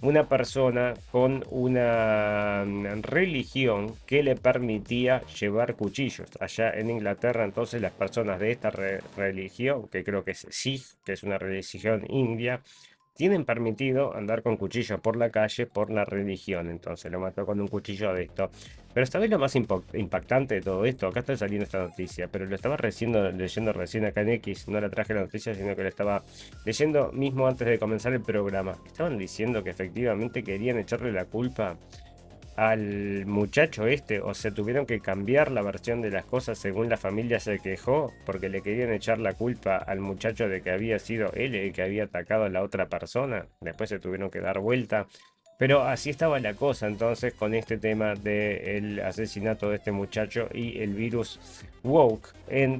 una persona con una religión que le permitía llevar cuchillos. Allá en Inglaterra, entonces, las personas de esta religión, que creo que es Sikh, que es una religión india, tienen permitido andar con cuchillo por la calle por la religión. Entonces lo mató con un cuchillo de esto. Pero esta vez lo más impactante de todo esto, acá está saliendo esta noticia, pero lo estaba leyendo recién acá en X, no la traje la noticia, sino que la estaba leyendo mismo antes de comenzar el programa. Estaban diciendo que efectivamente querían echarle la culpa al muchacho este, o sea, tuvieron que cambiar la versión de las cosas según la familia se quejó, porque le querían echar la culpa al muchacho de que había sido él el que había atacado a la otra persona. Después se tuvieron que dar vuelta. Pero así estaba la cosa entonces con este tema del asesinato de este muchacho y el virus woke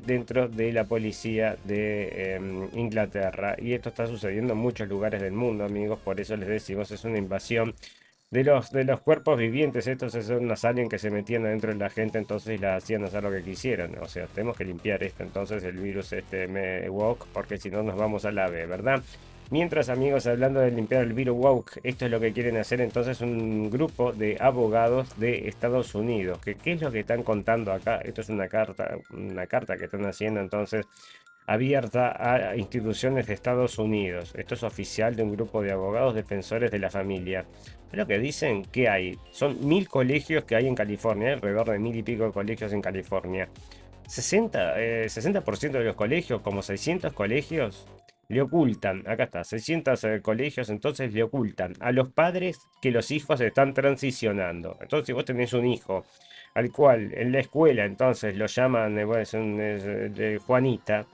dentro de la policía de Inglaterra. Y esto está sucediendo en muchos lugares del mundo, amigos, por eso les decimos, es una invasión de los cuerpos vivientes. Estos son unos aliens que se metían adentro de la gente, entonces la hacían hacer lo que quisieran. O sea, tenemos que limpiar esto, entonces el virus woke, porque si no nos vamos a la B, ¿verdad? Mientras, amigos, hablando de limpiar el virus woke, esto es lo que quieren hacer entonces un grupo de abogados de Estados Unidos. ¿Qué es lo que están contando acá? Esto es una carta que están haciendo entonces abierta a instituciones de Estados Unidos. Esto es oficial de un grupo de abogados defensores de la familia. Lo que dicen que hay, son 1000 colegios que hay en California, alrededor de 1000 y pico colegios en California. 60% de los colegios, como 600 colegios, le ocultan, acá está, 600 colegios, entonces le ocultan a los padres que los hijos están transicionando. Entonces, si vos tenés un hijo al cual en la escuela entonces lo llaman, bueno, de Juanita,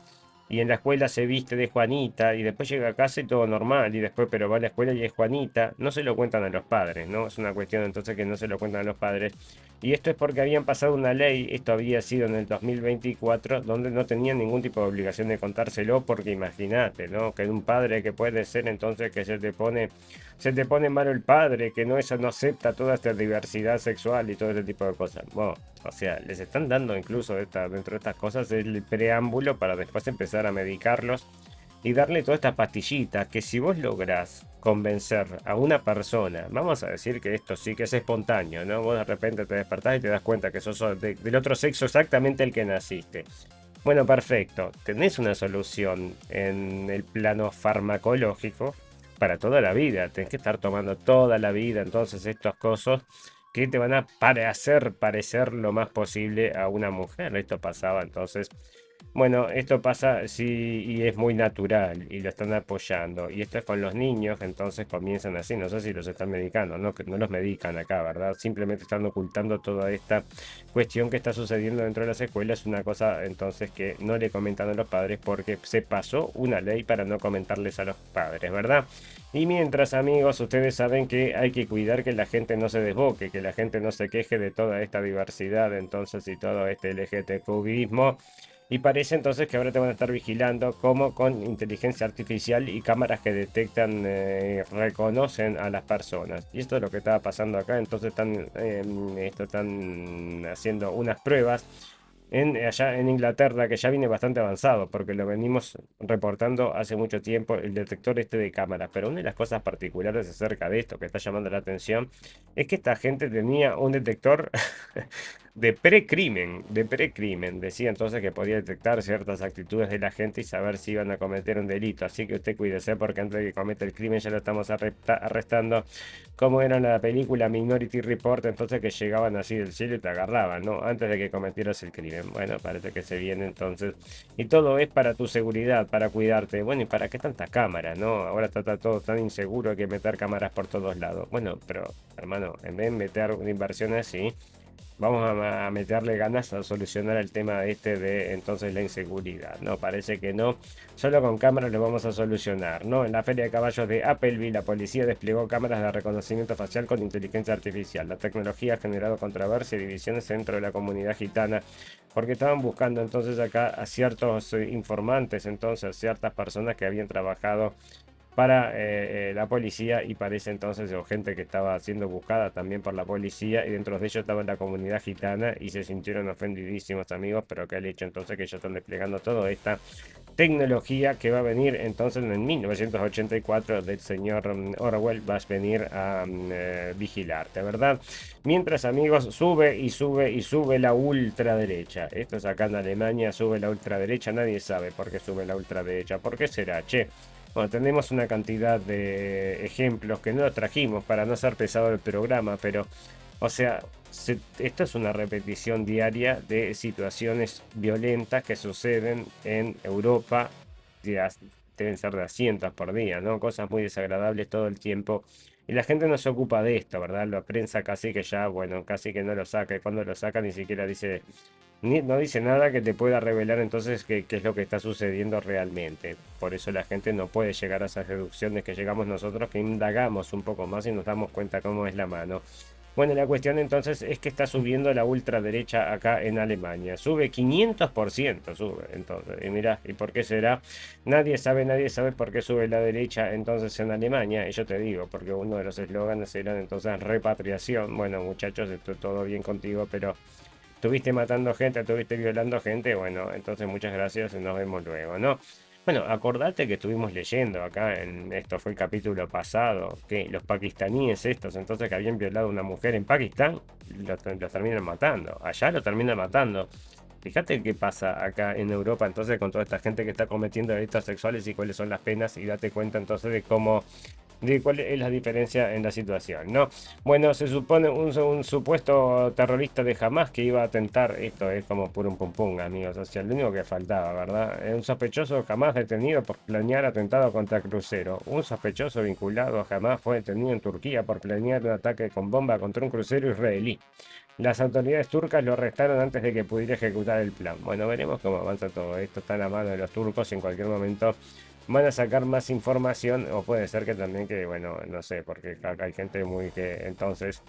y en la escuela se viste de Juanita, y después llega a casa y todo normal, y después, pero va a la escuela y es Juanita, no se lo cuentan a los padres, ¿no? Es una cuestión entonces que no se lo cuentan a los padres. Y esto es porque habían pasado una ley, esto había sido en el 2024, donde no tenían ningún tipo de obligación de contárselo, porque imagínate, ¿no? Que un padre que puede ser entonces que se te pone malo el padre, que no, no acepta toda esta diversidad sexual y todo ese tipo de cosas. Bueno, o sea, les están dando incluso dentro de estas cosas el preámbulo para después empezar a medicarlos y darle todas estas pastillitas que si vos lográs convencer a una persona, vamos a decir que esto sí que es espontáneo, ¿no? Vos de repente te despertás y te das cuenta que sos del otro sexo exactamente el que naciste. Bueno, perfecto. Tenés una solución en el plano farmacológico para toda la vida. Tenés que estar tomando toda la vida entonces estos cosas que te van a hacer parecer lo más posible a una mujer. Esto pasaba entonces. Bueno, esto pasa sí, y es muy natural y lo están apoyando. Y esto es con los niños, entonces comienzan así. No sé si los están medicando, no, que no los medican acá, ¿verdad? Simplemente están ocultando toda esta cuestión que está sucediendo dentro de las escuelas. Es una cosa entonces que no le comentan a los padres porque se pasó una ley para no comentarles a los padres, ¿verdad? Y mientras, amigos, ustedes saben que hay que cuidar que la gente no se desboque, que la gente no se queje de toda esta diversidad, entonces, y todo este LGTBismo. Y parece entonces que ahora te van a estar vigilando como con inteligencia artificial y cámaras que detectan, reconocen a las personas. Y esto es lo que estaba pasando acá. Entonces están haciendo unas pruebas allá en Inglaterra, que ya viene bastante avanzado, porque lo venimos reportando hace mucho tiempo, el detector este de cámaras. Pero una de las cosas particulares acerca de esto que está llamando la atención es que esta gente tenía un detector de precrimen, decía entonces que podía detectar ciertas actitudes de la gente y saber si iban a cometer un delito. Así que usted cuídese, porque antes de que cometa el crimen ya lo estamos arrestando, como era en la película Minority Report, entonces que llegaban así del cielo y te agarraban, ¿no? Antes de que cometieras el crimen. Bueno, parece que se viene entonces. Y todo es para tu seguridad, para cuidarte. Bueno, ¿y para qué tantas cámaras, no? Ahora está todo tan inseguro, hay que meter cámaras por todos lados. Bueno, pero hermano, en vez de meter una inversión así, vamos a meterle ganas a solucionar el tema este de entonces la inseguridad. No, parece que no. Solo con cámaras lo vamos a solucionar, ¿no? En la Feria de Caballos de Appleby, la policía desplegó cámaras de reconocimiento facial con inteligencia artificial. La tecnología ha generado controversia y divisiones dentro de la comunidad gitana, porque estaban buscando entonces acá a ciertos informantes, entonces a ciertas personas que habían trabajado para la policía, y parece entonces, o gente que estaba siendo buscada también por la policía, y dentro de ellos estaba la comunidad gitana y se sintieron ofendidísimos, amigos. Pero que el hecho entonces que ellos están desplegando toda esta tecnología que va a venir entonces en 1984 del señor Orwell, vas a venir a vigilarte, ¿verdad? Mientras, amigos, sube y sube y sube la ultraderecha. Esto es acá en Alemania, sube la ultraderecha. Nadie sabe por qué sube la ultraderecha. ¿Por qué será, che? Bueno, tenemos una cantidad de ejemplos que no los trajimos para no hacer pesado el programa, pero, o sea, esto es una repetición diaria de situaciones violentas que suceden en Europa, deben ser de a cientos por día, ¿no? Cosas muy desagradables todo el tiempo. Y la gente no se ocupa de esto, ¿verdad? La prensa casi que ya, bueno, casi que no lo saca. Y cuando lo saca ni siquiera dice, no dice nada que te pueda revelar entonces qué es lo que está sucediendo realmente. Por eso la gente no puede llegar a esas deducciones que llegamos nosotros, que indagamos un poco más y nos damos cuenta cómo es la mano. Bueno, la cuestión entonces es que está subiendo la ultraderecha acá en Alemania. Sube 500%, sube. Entonces, y mirá, ¿y por qué será? Nadie sabe por qué sube la derecha entonces en Alemania. Y yo te digo, porque uno de los eslóganes era entonces repatriación. Bueno, muchachos, esto todo bien contigo, pero estuviste matando gente, estuviste violando gente. Bueno, entonces muchas gracias y nos vemos luego, ¿no? Bueno, acordate que estuvimos leyendo acá, esto fue el capítulo pasado, que los pakistaníes estos, entonces que habían violado a una mujer en Pakistán, los terminan matando. Allá lo terminan matando. Fíjate qué pasa acá en Europa entonces con toda esta gente que está cometiendo delitos sexuales y cuáles son las penas, y date cuenta entonces de cómo de cuál es la diferencia en la situación, ¿no? Bueno, se supone un supuesto terrorista de Hamas que iba a atentar, esto es como purum pum pum, amigos, o sea, lo único que faltaba, ¿verdad? Un sospechoso Hamas detenido por planear atentado contra crucero. Un sospechoso vinculado a Hamas fue detenido en Turquía por planear un ataque con bomba contra un crucero israelí. Las autoridades turcas lo arrestaron antes de que pudiera ejecutar el plan. Bueno, veremos cómo avanza todo esto. Está en la mano de los turcos y en cualquier momento van a sacar más información. O puede ser que también que, bueno, no sé, porque acá hay gente muy que entonces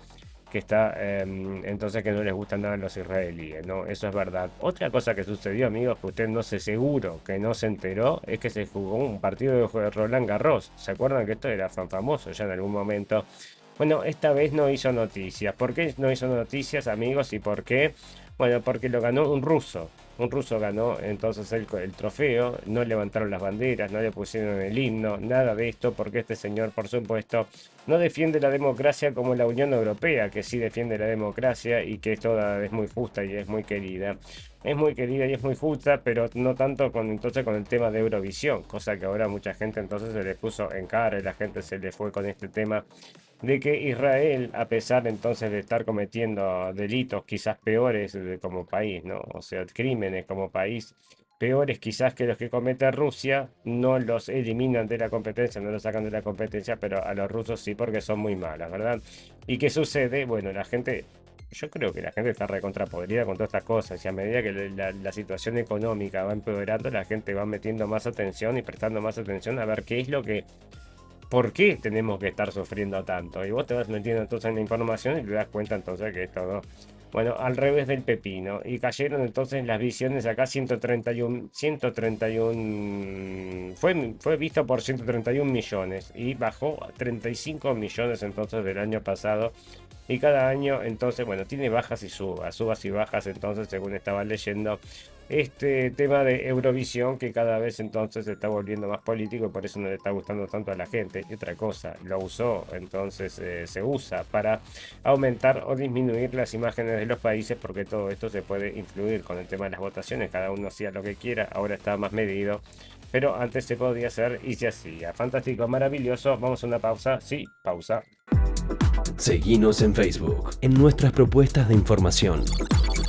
que está, entonces que no les gustan nada los israelíes, ¿no? Eso es verdad. Otra cosa que sucedió, amigos, que usted no se seguro que no se enteró, es que se jugó un partido de Roland Garros. ¿Se acuerdan que esto era famoso ya en algún momento? Bueno, esta vez no hizo noticias. ¿Por qué no hizo noticias, amigos? ¿Y por qué? Bueno, porque lo ganó un ruso. Un ruso ganó entonces el trofeo, no levantaron las banderas, no le pusieron el himno, nada de esto, porque este señor, por supuesto, no defiende la democracia como la Unión Europea, que sí defiende la democracia y que toda es muy justa y es muy querida. Es muy querida y es muy justa, pero no tanto entonces con el tema de Eurovisión, cosa que ahora mucha gente entonces se le puso en cara y la gente se le fue con este tema de que Israel, a pesar entonces de estar cometiendo delitos quizás peores como país, ¿no? O sea, crímenes como país peores quizás que los que comete Rusia, no los eliminan de la competencia, no los sacan de la competencia, pero a los rusos sí porque son muy malas, ¿verdad? ¿Y qué sucede? Bueno, la gente... Yo creo que la gente está recontrapodrida con todas estas cosas y a medida que la situación económica va empeorando, la gente va metiendo más atención y prestando más atención a ver qué es lo que ¿por qué tenemos que estar sufriendo tanto? Y vos te vas metiendo entonces en la información y te das cuenta entonces que esto no. Bueno, al revés del pepino. Y cayeron entonces las visiones acá 131, fue visto por 131 millones y bajó a 35 millones entonces del año pasado. Y cada año entonces, bueno, tiene bajas y subas y bajas entonces según estaba leyendo este tema de Eurovisión que cada vez entonces se está volviendo más político y por eso no le está gustando tanto a la gente. Y otra cosa, lo usó, entonces se usa para aumentar o disminuir las imágenes de los países porque todo esto se puede influir con el tema de las votaciones, cada uno hacía lo que quiera, ahora está más medido. Pero antes se podía hacer y se hacía. Fantástico, maravilloso. Vamos a una pausa. Sí, pausa. Seguinos en Facebook, en nuestras propuestas de información.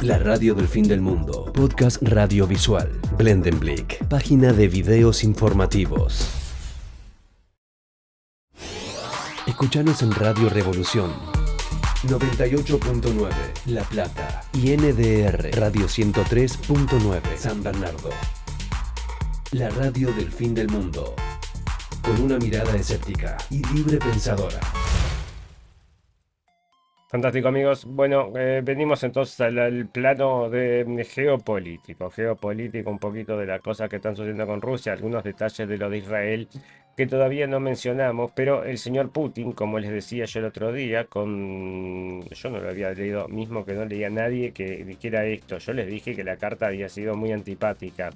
La radio del fin del mundo, podcast radiovisual, Blendenblick, página de videos informativos. Escuchanos en Radio Revolución 98.9 La Plata y NDR Radio 103.9 San Bernardo. La radio del fin del mundo, con una mirada escéptica y libre pensadora. Fantástico, amigos. Bueno, venimos entonces al plano de geopolítico, un poquito de las cosas que están sucediendo con Rusia, algunos detalles de lo de Israel que todavía no mencionamos, pero el señor Putin, como les decía yo el otro día, yo no lo había leído, mismo que no leía a nadie que dijera esto, yo les dije que la carta había sido muy antipática.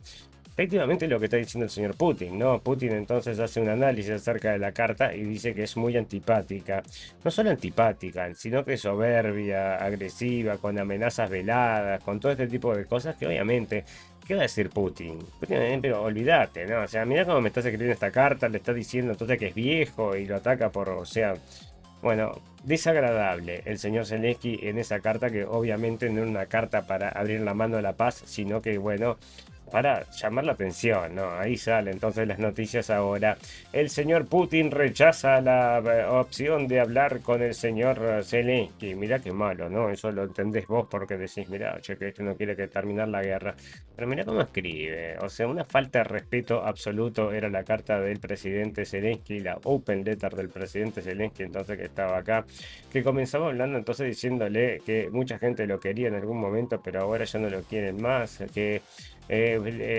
Efectivamente lo que está diciendo el señor Putin, ¿no? Putin entonces hace un análisis acerca de la carta y dice que es muy antipática. No solo antipática, sino que soberbia, agresiva, con amenazas veladas, con todo este tipo de cosas que obviamente... ¿Qué va a decir Putin? Putin, pero olvídate, ¿no? O sea, mira cómo me estás escribiendo esta carta, le está diciendo entonces que es viejo y lo ataca por, o sea... Bueno, desagradable el señor Zelensky en esa carta que obviamente no era una carta para abrir la mano a la paz, sino que, bueno... para llamar la atención, ¿no? Ahí sale entonces las noticias ahora. El señor Putin rechaza la opción de hablar con el señor Zelensky. Mirá qué malo, ¿no? Eso lo entendés vos porque decís, mirá, che, que este no quiere que terminar la guerra. Pero mirá cómo escribe. O sea, una falta de respeto absoluto era la carta del presidente Zelensky, la open letter del presidente Zelensky, entonces que estaba acá, que comenzaba hablando entonces diciéndole que mucha gente lo quería en algún momento, pero ahora ya no lo quieren más, que...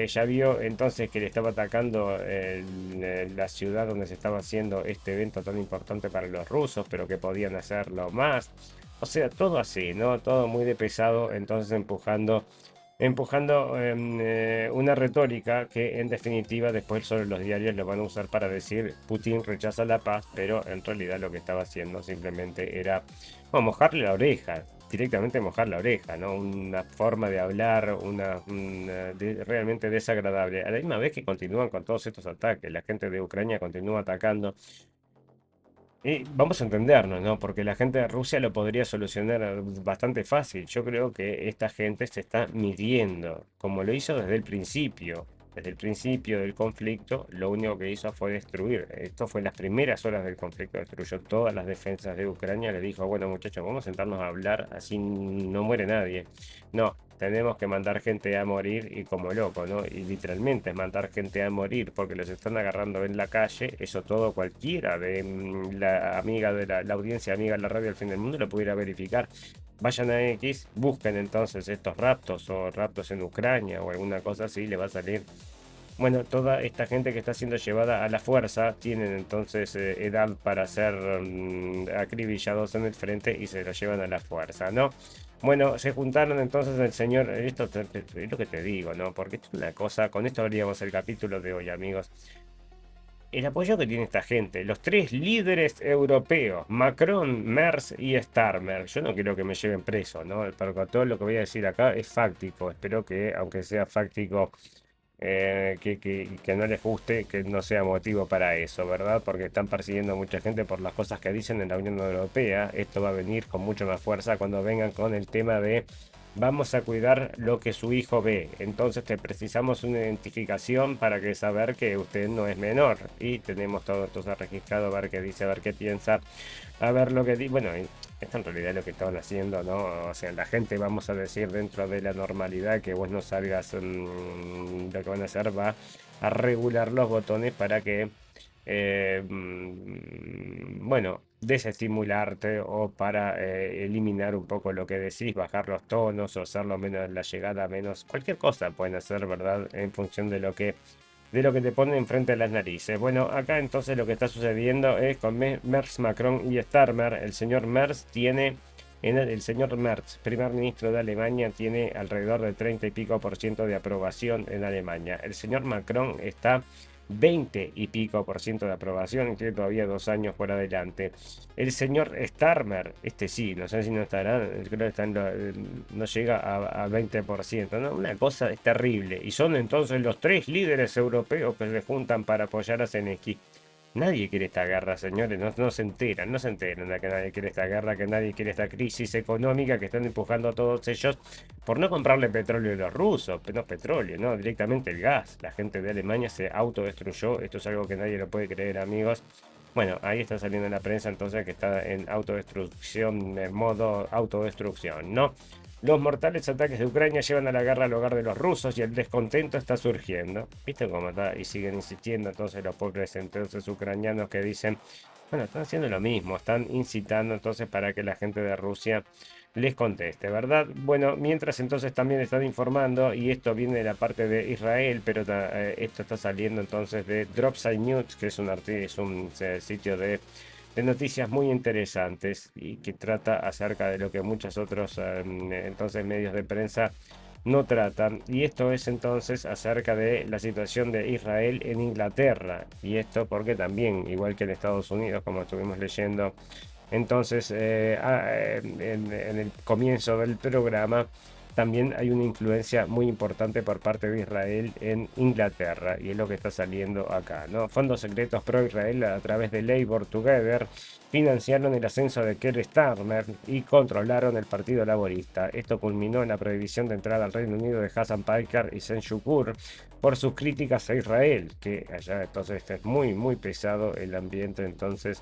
ya vio entonces que le estaba atacando la ciudad donde se estaba haciendo este evento tan importante para los rusos, pero que podían hacerlo más. O sea, todo así, ¿no? Todo muy de pesado, entonces empujando una retórica que en definitiva después solo los diarios lo van a usar para decir Putin rechaza la paz, pero en realidad lo que estaba haciendo simplemente era mojarle la oreja. Directamente mojar la oreja, ¿no? Una forma de hablar, realmente desagradable. A la misma vez que continúan con todos estos ataques, la gente de Ucrania continúa atacando. vamos a entendernos, ¿no? Porque la gente de Rusia lo podría solucionar bastante fácil. Yo creo que esta gente se está midiendo, como lo hizo desde el principio. Desde el principio del conflicto, lo único que hizo fue destruir. Esto fue en las primeras horas del conflicto, destruyó todas las defensas de Ucrania. Le dijo, bueno muchachos, vamos a sentarnos a hablar, así no muere nadie. No, tenemos que mandar gente a morir y como loco, ¿no? Y literalmente mandar gente a morir porque los están agarrando en la calle, eso todo cualquiera de la amiga de la audiencia amiga de la radio del fin del mundo lo pudiera verificar. Vayan a X, busquen entonces estos raptos o raptos en Ucrania o alguna cosa así, le va a salir. Bueno, toda esta gente que está siendo llevada a la fuerza tienen entonces edad para ser acribillados en el frente y se lo llevan a la fuerza, ¿no? Bueno, se juntaron entonces el señor, es lo que te digo, ¿no? Porque esto es una cosa, con esto abríamos el capítulo de hoy, amigos. El apoyo que tiene esta gente, los tres líderes europeos, Macron, Merz y Starmer. Yo no quiero que me lleven preso, ¿no? Pero todo lo que voy a decir acá es fáctico. Espero que, aunque sea fáctico, que no les guste, que no sea motivo para eso, ¿verdad? Porque están persiguiendo a mucha gente por las cosas que dicen en la Unión Europea. Esto va a venir con mucho más fuerza cuando vengan con el tema de vamos a cuidar lo que su hijo ve. Entonces te precisamos una identificación para que saber que usted no es menor. Y tenemos todo entonces registrado, a ver qué dice, a ver qué piensa, a ver lo que dice. Bueno, esto en realidad es lo que estaban haciendo, ¿no? O sea, la gente, vamos a decir, dentro de la normalidad, que vos no salgas, lo que van a hacer va a regular los botones para que bueno, desestimularte o para eliminar un poco lo que decís, bajar los tonos o hacerlo menos la llegada, menos cualquier cosa pueden hacer, ¿verdad? En función de lo que te ponen enfrente de las narices. Bueno, acá entonces lo que está sucediendo es con Merz, Macron y Starmer. El señor Merz tiene, el señor Merz, primer ministro de Alemania, tiene alrededor del 30 y pico por ciento de aprobación en Alemania. El señor Macron está 20 y pico por ciento de aprobación y tiene todavía 2 años por adelante. El señor Starmer, este sí, no sé si no estará, creo que está no llega a 20%, ¿no? Una cosa es terrible. Y son entonces los tres líderes europeos que se juntan para apoyar a Zelensky. Nadie quiere esta guerra, señores, no se enteran, no se enteran de que nadie quiere esta guerra, que nadie quiere esta crisis económica que están empujando a todos ellos por no comprarle petróleo a los rusos, no petróleo, no, directamente el gas. La gente de Alemania se autodestruyó, esto es algo que nadie lo puede creer, amigos. Bueno, ahí está saliendo en la prensa entonces que está en autodestrucción, en modo autodestrucción, ¿no? Los mortales ataques de Ucrania llevan a la guerra al hogar de los rusos y el descontento está surgiendo. ¿Viste cómo está? Y siguen insistiendo entonces los pobres entonces ucranianos que dicen, bueno, están haciendo lo mismo, están incitando entonces para que la gente de Rusia les conteste, ¿verdad? Bueno, mientras entonces también están informando, y esto viene de la parte de Israel, pero esto está saliendo entonces de Dropside News, que es un sitio de noticias muy interesantes y que trata acerca de lo que muchos otros entonces medios de prensa no tratan. Y esto es entonces acerca de la situación de Israel en Inglaterra. Y esto porque también, igual que en Estados Unidos, como estuvimos leyendo entonces en el comienzo del programa, también hay una influencia muy importante por parte de Israel en Inglaterra, y es lo que está saliendo acá, ¿no? Fondos secretos pro Israel a través de Labour Together financiaron el ascenso de Keir Starmer y controlaron el Partido Laborista. Esto culminó en la prohibición de entrada al Reino Unido de Hassan Piker y Sen Shukur por sus críticas a Israel, que allá entonces es muy muy pesado el ambiente entonces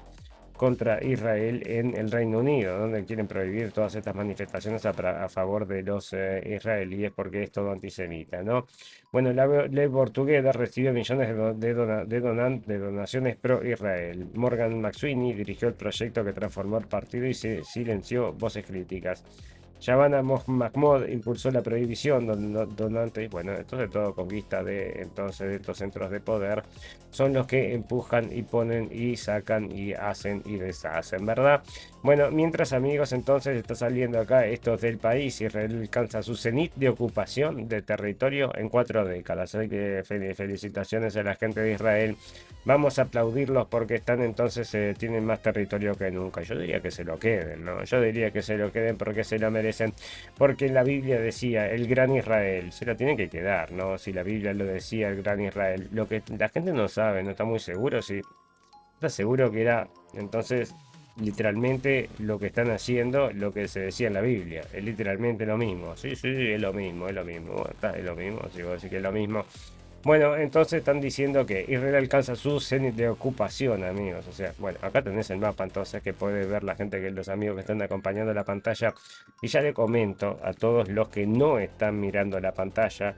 contra Israel en el Reino Unido, donde quieren prohibir todas estas manifestaciones a favor de los israelíes porque es todo antisemita, ¿no? Bueno, Labour Together recibió millones de donaciones pro-Israel. Morgan McSweeney dirigió el proyecto que transformó el partido y se silenció voces críticas. Shabana Mahmoud impulsó la prohibición donantes. Bueno, entonces todo conquista de estos centros de poder son los que empujan y ponen y sacan y hacen y deshacen, ¿verdad? Bueno, mientras, amigos, entonces está saliendo acá esto del país. Israel alcanza su cenit de ocupación de territorio en 4 décadas. Así que felicitaciones a la gente de Israel. Vamos a aplaudirlos porque están entonces, tienen más territorio que nunca. Yo diría que se lo queden, ¿no? Yo diría que se lo queden porque se lo merecen. Porque la Biblia decía el gran Israel. Se lo tienen que quedar, ¿no? Si la Biblia lo decía el gran Israel. Lo que la gente no sabe, no está muy seguro si te aseguro que era entonces literalmente lo que están haciendo, lo que se decía en la Biblia, es literalmente lo mismo. Sí, sí, es lo mismo, es lo mismo. Bueno, es lo mismo, si vos decís que es lo mismo. Bueno, entonces están diciendo que Israel alcanza su cenit de ocupación, amigos. O sea, bueno, acá tenés el mapa entonces que puede ver la gente, que los amigos que están acompañando la pantalla. Y ya le comento a todos los que no están mirando la pantalla,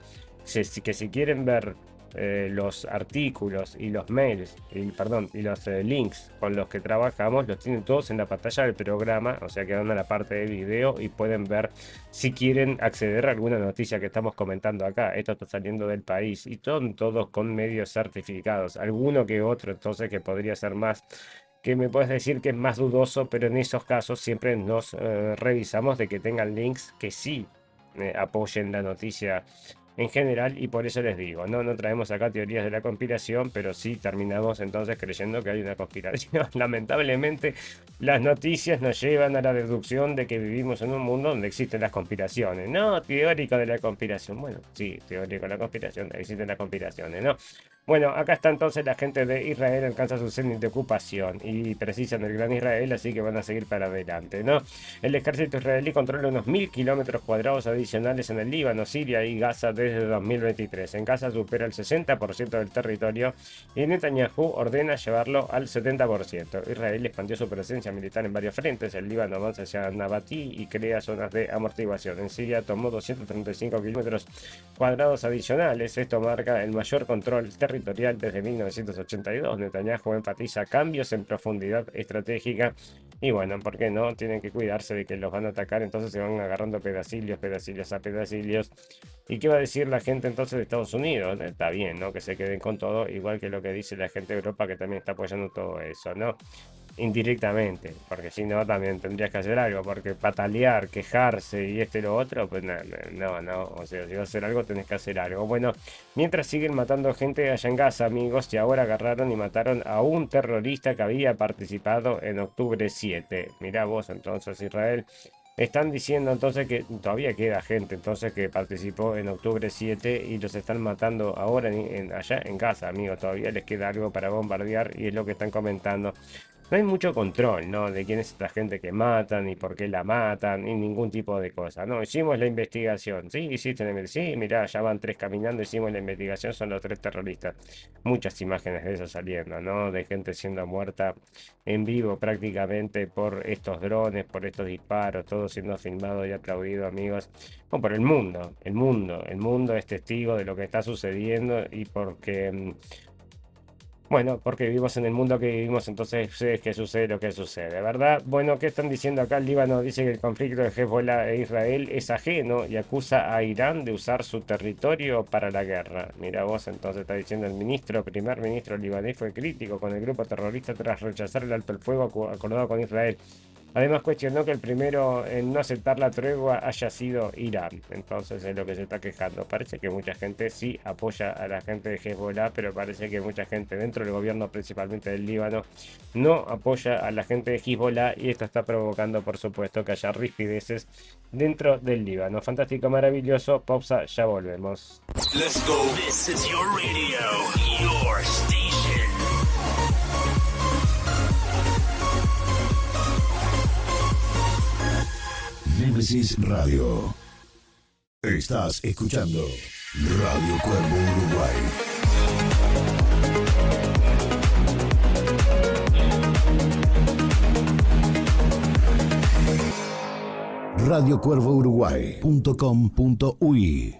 que si quieren ver los artículos y los mails, y los links con los que trabajamos, los tienen todos en la pantalla del programa, o sea que van a la parte de video y pueden ver si quieren acceder a alguna noticia que estamos comentando acá. Esto está saliendo del país y son todos con medios certificados, alguno que otro entonces que podría ser más, que me puedes decir que es más dudoso, pero en esos casos siempre nos revisamos de que tengan links que sí apoyen la noticia en general, y por eso les digo, no traemos acá teorías de la conspiración, pero sí terminamos entonces creyendo que hay una conspiración. Lamentablemente, las noticias nos llevan a la deducción de que vivimos en un mundo donde existen las conspiraciones. No, teórico de la conspiración. Bueno, sí, teórico de la conspiración, existen las conspiraciones, ¿no? Bueno, acá está entonces la gente de Israel, alcanza su cenit de ocupación y precisan el Gran Israel, así que van a seguir para adelante, ¿no? El ejército israelí controla unos 1000 kilómetros cuadrados adicionales en el Líbano, Siria y Gaza desde 2023. En Gaza supera el 60% del territorio y Netanyahu ordena llevarlo al 70%. Israel expandió su presencia militar en varios frentes. El Líbano avanza hacia Nabatí y crea zonas de amortiguación. En Siria tomó 235 kilómetros cuadrados adicionales. Esto marca el mayor control territorial desde 1982. Netanyahu enfatiza cambios en profundidad estratégica y bueno, ¿por qué no? Tienen que cuidarse de que los van a atacar, entonces se van agarrando pedacillos a pedacillos. ¿Y qué va a decir la gente entonces de Estados Unidos? Está bien, ¿no? Que se queden con todo, igual que lo que dice la gente de Europa, que también está apoyando todo eso, ¿no? Indirectamente, porque si no también tendrías que hacer algo, porque patalear, quejarse y esto y lo otro, pues no, o sea, si vas a hacer algo tenés que hacer algo. Bueno, mientras siguen matando gente allá en Gaza, amigos, y ahora agarraron y mataron a un terrorista que había participado en octubre 7. Mirá vos entonces, Israel. Están diciendo entonces que todavía queda gente entonces que participó en octubre 7 y los están matando ahora allá en Gaza, amigos. Todavía les queda algo para bombardear y es lo que están comentando. No hay mucho control, ¿no? De quién es esta gente que matan y por qué la matan y ningún tipo de cosa, ¿no? Hicimos la investigación, ¿sí? Hiciste la investigación, sí, mirá, ya van 3 caminando, hicimos la investigación, son los 3 terroristas. Muchas imágenes de eso saliendo, ¿no? De gente siendo muerta en vivo prácticamente por estos drones, por estos disparos, todo siendo filmado y aplaudido, amigos. Bueno, por el mundo es testigo de lo que está sucediendo y porque... Bueno, porque vivimos en el mundo que vivimos, entonces es que sucede lo que sucede, ¿verdad? Bueno, ¿qué están diciendo acá? El Líbano dice que el conflicto de Hezbollah e Israel es ajeno y acusa a Irán de usar su territorio para la guerra. Mira vos, entonces está diciendo el primer ministro libanés fue crítico con el grupo terrorista tras rechazar el alto el fuego acordado con Israel. Además cuestionó que el primero en no aceptar la tregua haya sido Irán. Entonces es lo que se está quejando. Parece que mucha gente sí apoya a la gente de Hezbollah, pero parece que mucha gente dentro del gobierno, principalmente del Líbano, no apoya a la gente de Hezbollah y esto está provocando, por supuesto, que haya rispideces dentro del Líbano. Fantástico, maravilloso. Pausa, ya volvemos. Let's go. This is your radio, your station. Nemesis Radio. Estás escuchando Radio Cuervo Uruguay. radiocuervouruguay.com.uy.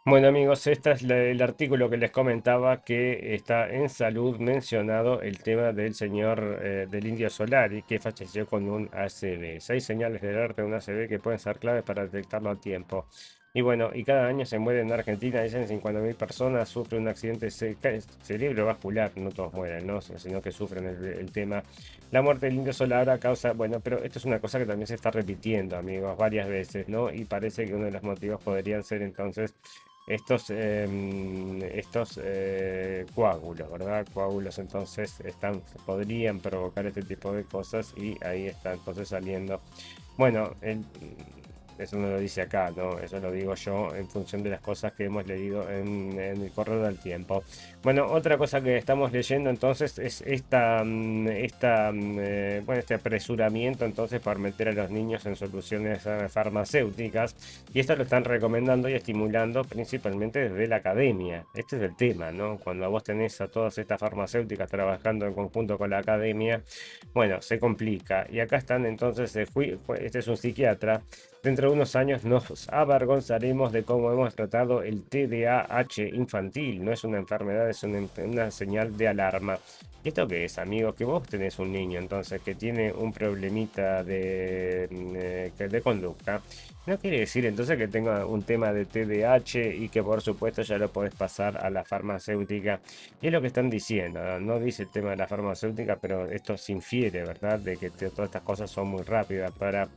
Bueno amigos, este es el artículo que les comentaba que está en Salud mencionado el tema del señor del Indio Solari que falleció con un ACV. 6 señales de alerta de un ACV que pueden ser claves para detectarlo a tiempo. Y bueno, y cada año se mueren en Argentina, dicen 50.000 personas sufren un accidente cerebrovascular, no todos mueren, ¿no? Sino que sufren el tema. La muerte del Indio Solari causa, bueno, pero esto es una cosa que también se está repitiendo, amigos, varias veces, ¿no? Y parece que uno de los motivos podrían ser entonces estos coágulos, ¿verdad? Coágulos entonces podrían provocar este tipo de cosas y ahí está entonces saliendo. Bueno, eso no lo dice acá, ¿no? Eso lo digo yo en función de las cosas que hemos leído en el correo del tiempo. Bueno, otra cosa que estamos leyendo entonces es bueno, este apresuramiento entonces por meter a los niños en soluciones farmacéuticas, y esto lo están recomendando y estimulando principalmente desde la academia. Este es el tema, ¿no? Cuando vos tenés a todas estas farmacéuticas trabajando en conjunto con la academia, bueno, se complica. Y acá están entonces, este es un psiquiatra. Dentro de unos años nos avergonzaremos de cómo hemos tratado el TDAH infantil. No es una enfermedad, es una señal de alarma. ¿Y esto qué es, amigo? Que vos tenés un niño entonces que tiene un problemita de conducta. No quiere decir entonces que tenga un tema de TDAH y que por supuesto ya lo podés pasar a la farmacéutica. Y es lo que están diciendo, ¿no? No dice el tema de la farmacéutica, pero esto se infiere, ¿verdad? De que todas estas cosas son muy rápidas para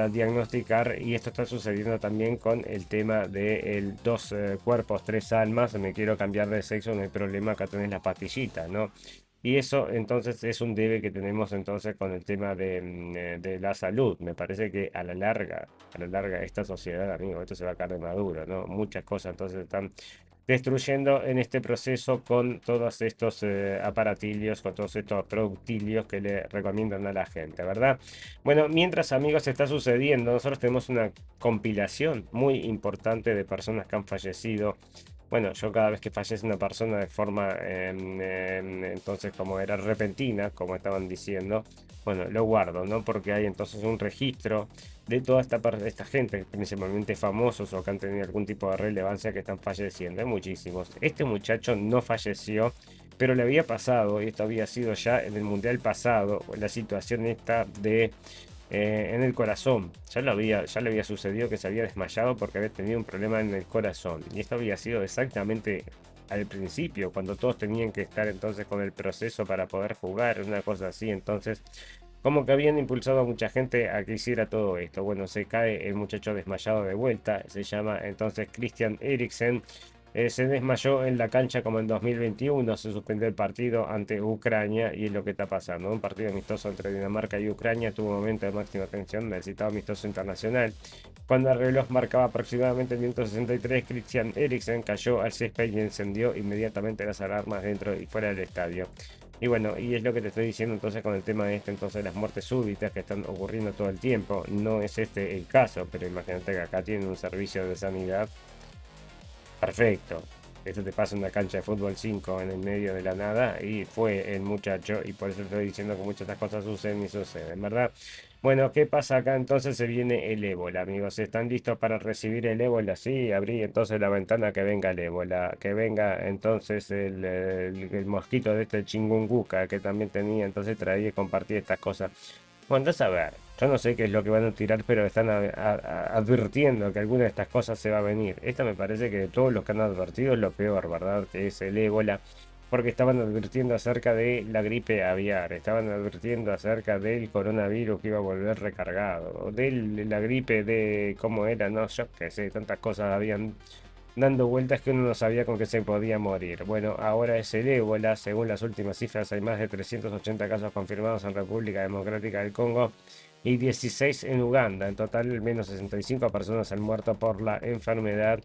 diagnosticar, y esto está sucediendo también con el tema de el dos cuerpos, tres almas, me quiero cambiar de sexo, no hay problema, acá tenés la pastillita, ¿no? Y eso entonces es un debe que tenemos entonces con el tema de la salud. Me parece que a la larga esta sociedad, amigo, esto se va a caer de maduro, ¿no? Muchas cosas entonces están destruyendo en este proceso con todos estos aparatillos, con todos estos productilios que le recomiendan a la gente, ¿verdad? Bueno, mientras, amigos, está sucediendo, nosotros tenemos una compilación muy importante de personas que han fallecido. Bueno, yo cada vez que fallece una persona de forma, entonces, como era repentina, como estaban diciendo, bueno, lo guardo, ¿no? Porque hay entonces un registro de toda esta gente, principalmente famosos o que han tenido algún tipo de relevancia, que están falleciendo. Hay muchísimos. Este muchacho no falleció, pero le había pasado, y esto había sido ya en el mundial pasado, la situación esta de en el corazón. Ya le había sucedido que se había desmayado porque había tenido un problema en el corazón. Y esto había sido exactamente al principio, cuando todos tenían que estar entonces con el proceso para poder jugar, una cosa así. Entonces, como que habían impulsado a mucha gente a que hiciera todo esto. Bueno, se cae el muchacho desmayado de vuelta. Se llama entonces Christian Eriksen. Se desmayó en la cancha como en 2021, se suspendió el partido ante Ucrania, y es lo que está pasando. Un partido amistoso entre Dinamarca y Ucrania tuvo un momento de máxima tensión del citado amistoso internacional. Cuando el reloj marcaba aproximadamente el minuto 63, Christian Eriksen cayó al césped y encendió inmediatamente las alarmas dentro y fuera del estadio. Y bueno, y es lo que te estoy diciendo entonces con el tema de entonces las muertes súbitas que están ocurriendo todo el tiempo. No es este el caso, pero imagínate que acá tienen un servicio de sanidad perfecto. Esto te pasa en una cancha de fútbol 5 en el medio de la nada, y fue el muchacho, y por eso estoy diciendo que muchas de estas cosas suceden y suceden, ¿verdad? Bueno, ¿qué pasa acá? Entonces se viene el ébola, amigos. ¿Están listos para recibir el ébola? Sí, abrí entonces la ventana, que venga el ébola, que venga entonces el mosquito de este chingunguca que también tenía, entonces traía y compartía estas cosas. Bueno, andás a ver, yo no sé qué es lo que van a tirar, pero están advirtiendo que alguna de estas cosas se va a venir. Esta me parece que de todos los que han advertido es lo peor, ¿verdad? Que es el ébola, porque estaban advirtiendo acerca de la gripe aviar, estaban advirtiendo acerca del coronavirus que iba a volver recargado, o de la gripe de cómo era, no, yo qué sé, tantas cosas habían dando vueltas que uno no sabía con qué se podía morir. Bueno, ahora es el ébola. Según las últimas cifras, hay más de 380 casos confirmados en República Democrática del Congo y 16 en Uganda. En total, al menos 65 personas han muerto por la enfermedad.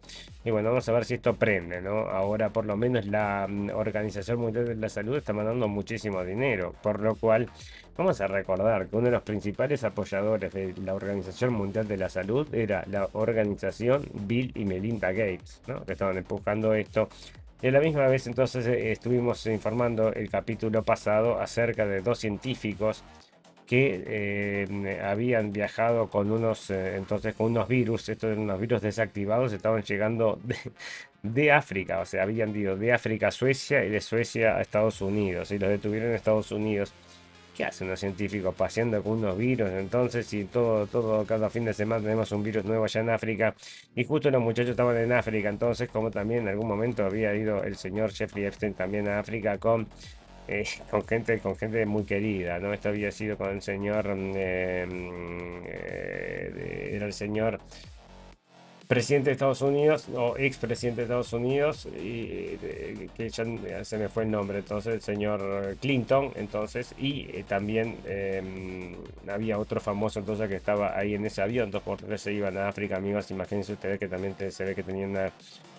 Y bueno, vamos a ver si esto prende, ¿no? Ahora, por lo menos, la Organización Mundial de la Salud está mandando muchísimo dinero, por lo cual vamos a recordar que uno de los principales apoyadores de la Organización Mundial de la Salud era la organización Bill y Melinda Gates, ¿no? Que estaban empujando esto. Y a la misma vez entonces estuvimos informando el capítulo pasado acerca de dos científicos que habían viajado con unos con unos virus. Estos eran unos virus desactivados, estaban llegando de África, o sea, habían ido de África a Suecia y de Suecia a Estados Unidos, y los detuvieron en Estados Unidos. ¿Qué hacen los científicos paseando con unos virus? Entonces, si cada fin de semana tenemos un virus nuevo allá en África, y justo los muchachos estaban en África, entonces, como también en algún momento había ido el señor Jeffrey Epstein también a África con gente muy querida, ¿no? Esto había sido con el señor, era el señor presidente de Estados Unidos, o expresidente de Estados Unidos, y, que ya se me fue el nombre, entonces el señor Clinton, entonces, y también había otro famoso entonces que estaba ahí en ese avión, 2x3 se iban a África, amigos, imagínense ustedes que también se ve que tenían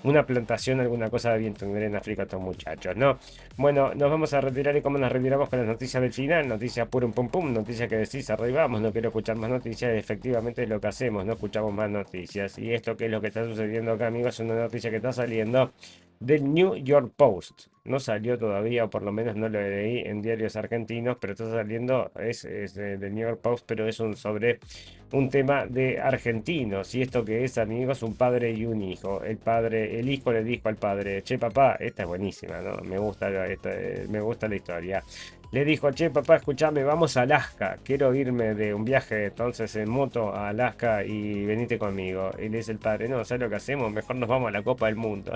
una plantación, alguna cosa de bien tener en África estos muchachos, ¿no? Bueno, nos vamos a retirar y como nos retiramos con las noticias del final, noticias pum pum pum, noticias que decís, arribamos, no quiero escuchar más noticias, efectivamente es lo que hacemos, no escuchamos más noticias. Y esto que es lo que está sucediendo acá, amigos, es una noticia que está saliendo del New York Post. No salió todavía, o por lo menos no lo leí en diarios argentinos, pero está saliendo, es del New York Post, pero es sobre un tema de argentinos. Y esto que es, amigos, un padre y un hijo. El hijo le dijo al padre, che papá, esta es buenísima, ¿no? Me gusta la historia. Le dijo, che papá, escuchame, vamos a Alaska, quiero irme de un viaje entonces en moto a Alaska y venite conmigo. Y le dice el padre, no, ¿sabes lo que hacemos? Mejor nos vamos a la Copa del Mundo.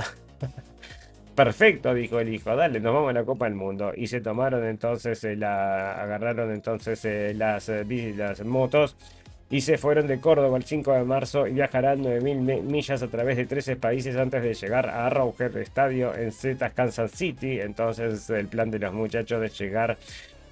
Perfecto, dijo el hijo, dale, nos vamos a la Copa del Mundo. Y se tomaron entonces, agarraron entonces las motos y se fueron de Córdoba el 5 de marzo y viajarán 9.000 millas a través de 13 países antes de llegar a Arrowhead Stadium en Kansas City. Entonces el plan de los muchachos de llegar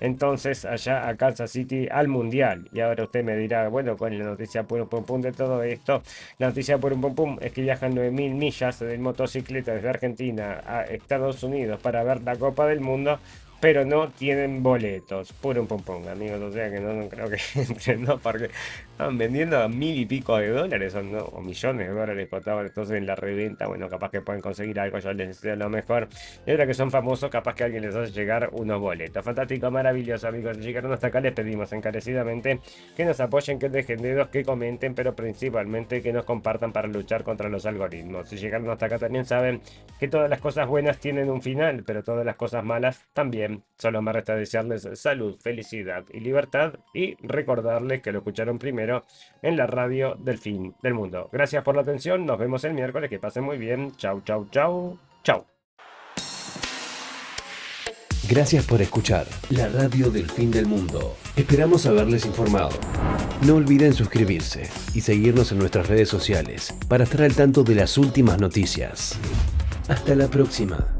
entonces allá a Kansas City al Mundial. Y ahora usted me dirá, bueno, ¿cuál es la noticia pum pum pum de todo esto? La noticia pum pum pum es que viajan 9.000 millas de motocicleta desde Argentina a Estados Unidos para ver la Copa del Mundo, pero no tienen boletos. Pum pum pum, amigos, o sea que no creo que entren, ¿no? Porque estaban vendiendo a 1.000 y pico de dólares, o millones de dólares costaban entonces en la reventa. Bueno, capaz que pueden conseguir algo, yo les deseo lo mejor. Y ahora que son famosos, capaz que alguien les hace llegar unos boletos. Fantástico, maravilloso, amigos. Si llegaron hasta acá, les pedimos encarecidamente que nos apoyen, que dejen dedos, que comenten, pero principalmente que nos compartan para luchar contra los algoritmos. Si llegaron hasta acá, también saben que todas las cosas buenas tienen un final, pero todas las cosas malas también. Solo me resta desearles salud, felicidad y libertad y recordarles que lo escucharon primero en la radio del fin del mundo. Gracias por la atención, nos vemos el miércoles, que pasen muy bien. Chau, chau, chau, chau. Gracias por escuchar la radio del fin del mundo. Esperamos haberles informado. No olviden suscribirse y seguirnos en nuestras redes sociales para estar al tanto de las últimas noticias. Hasta la próxima.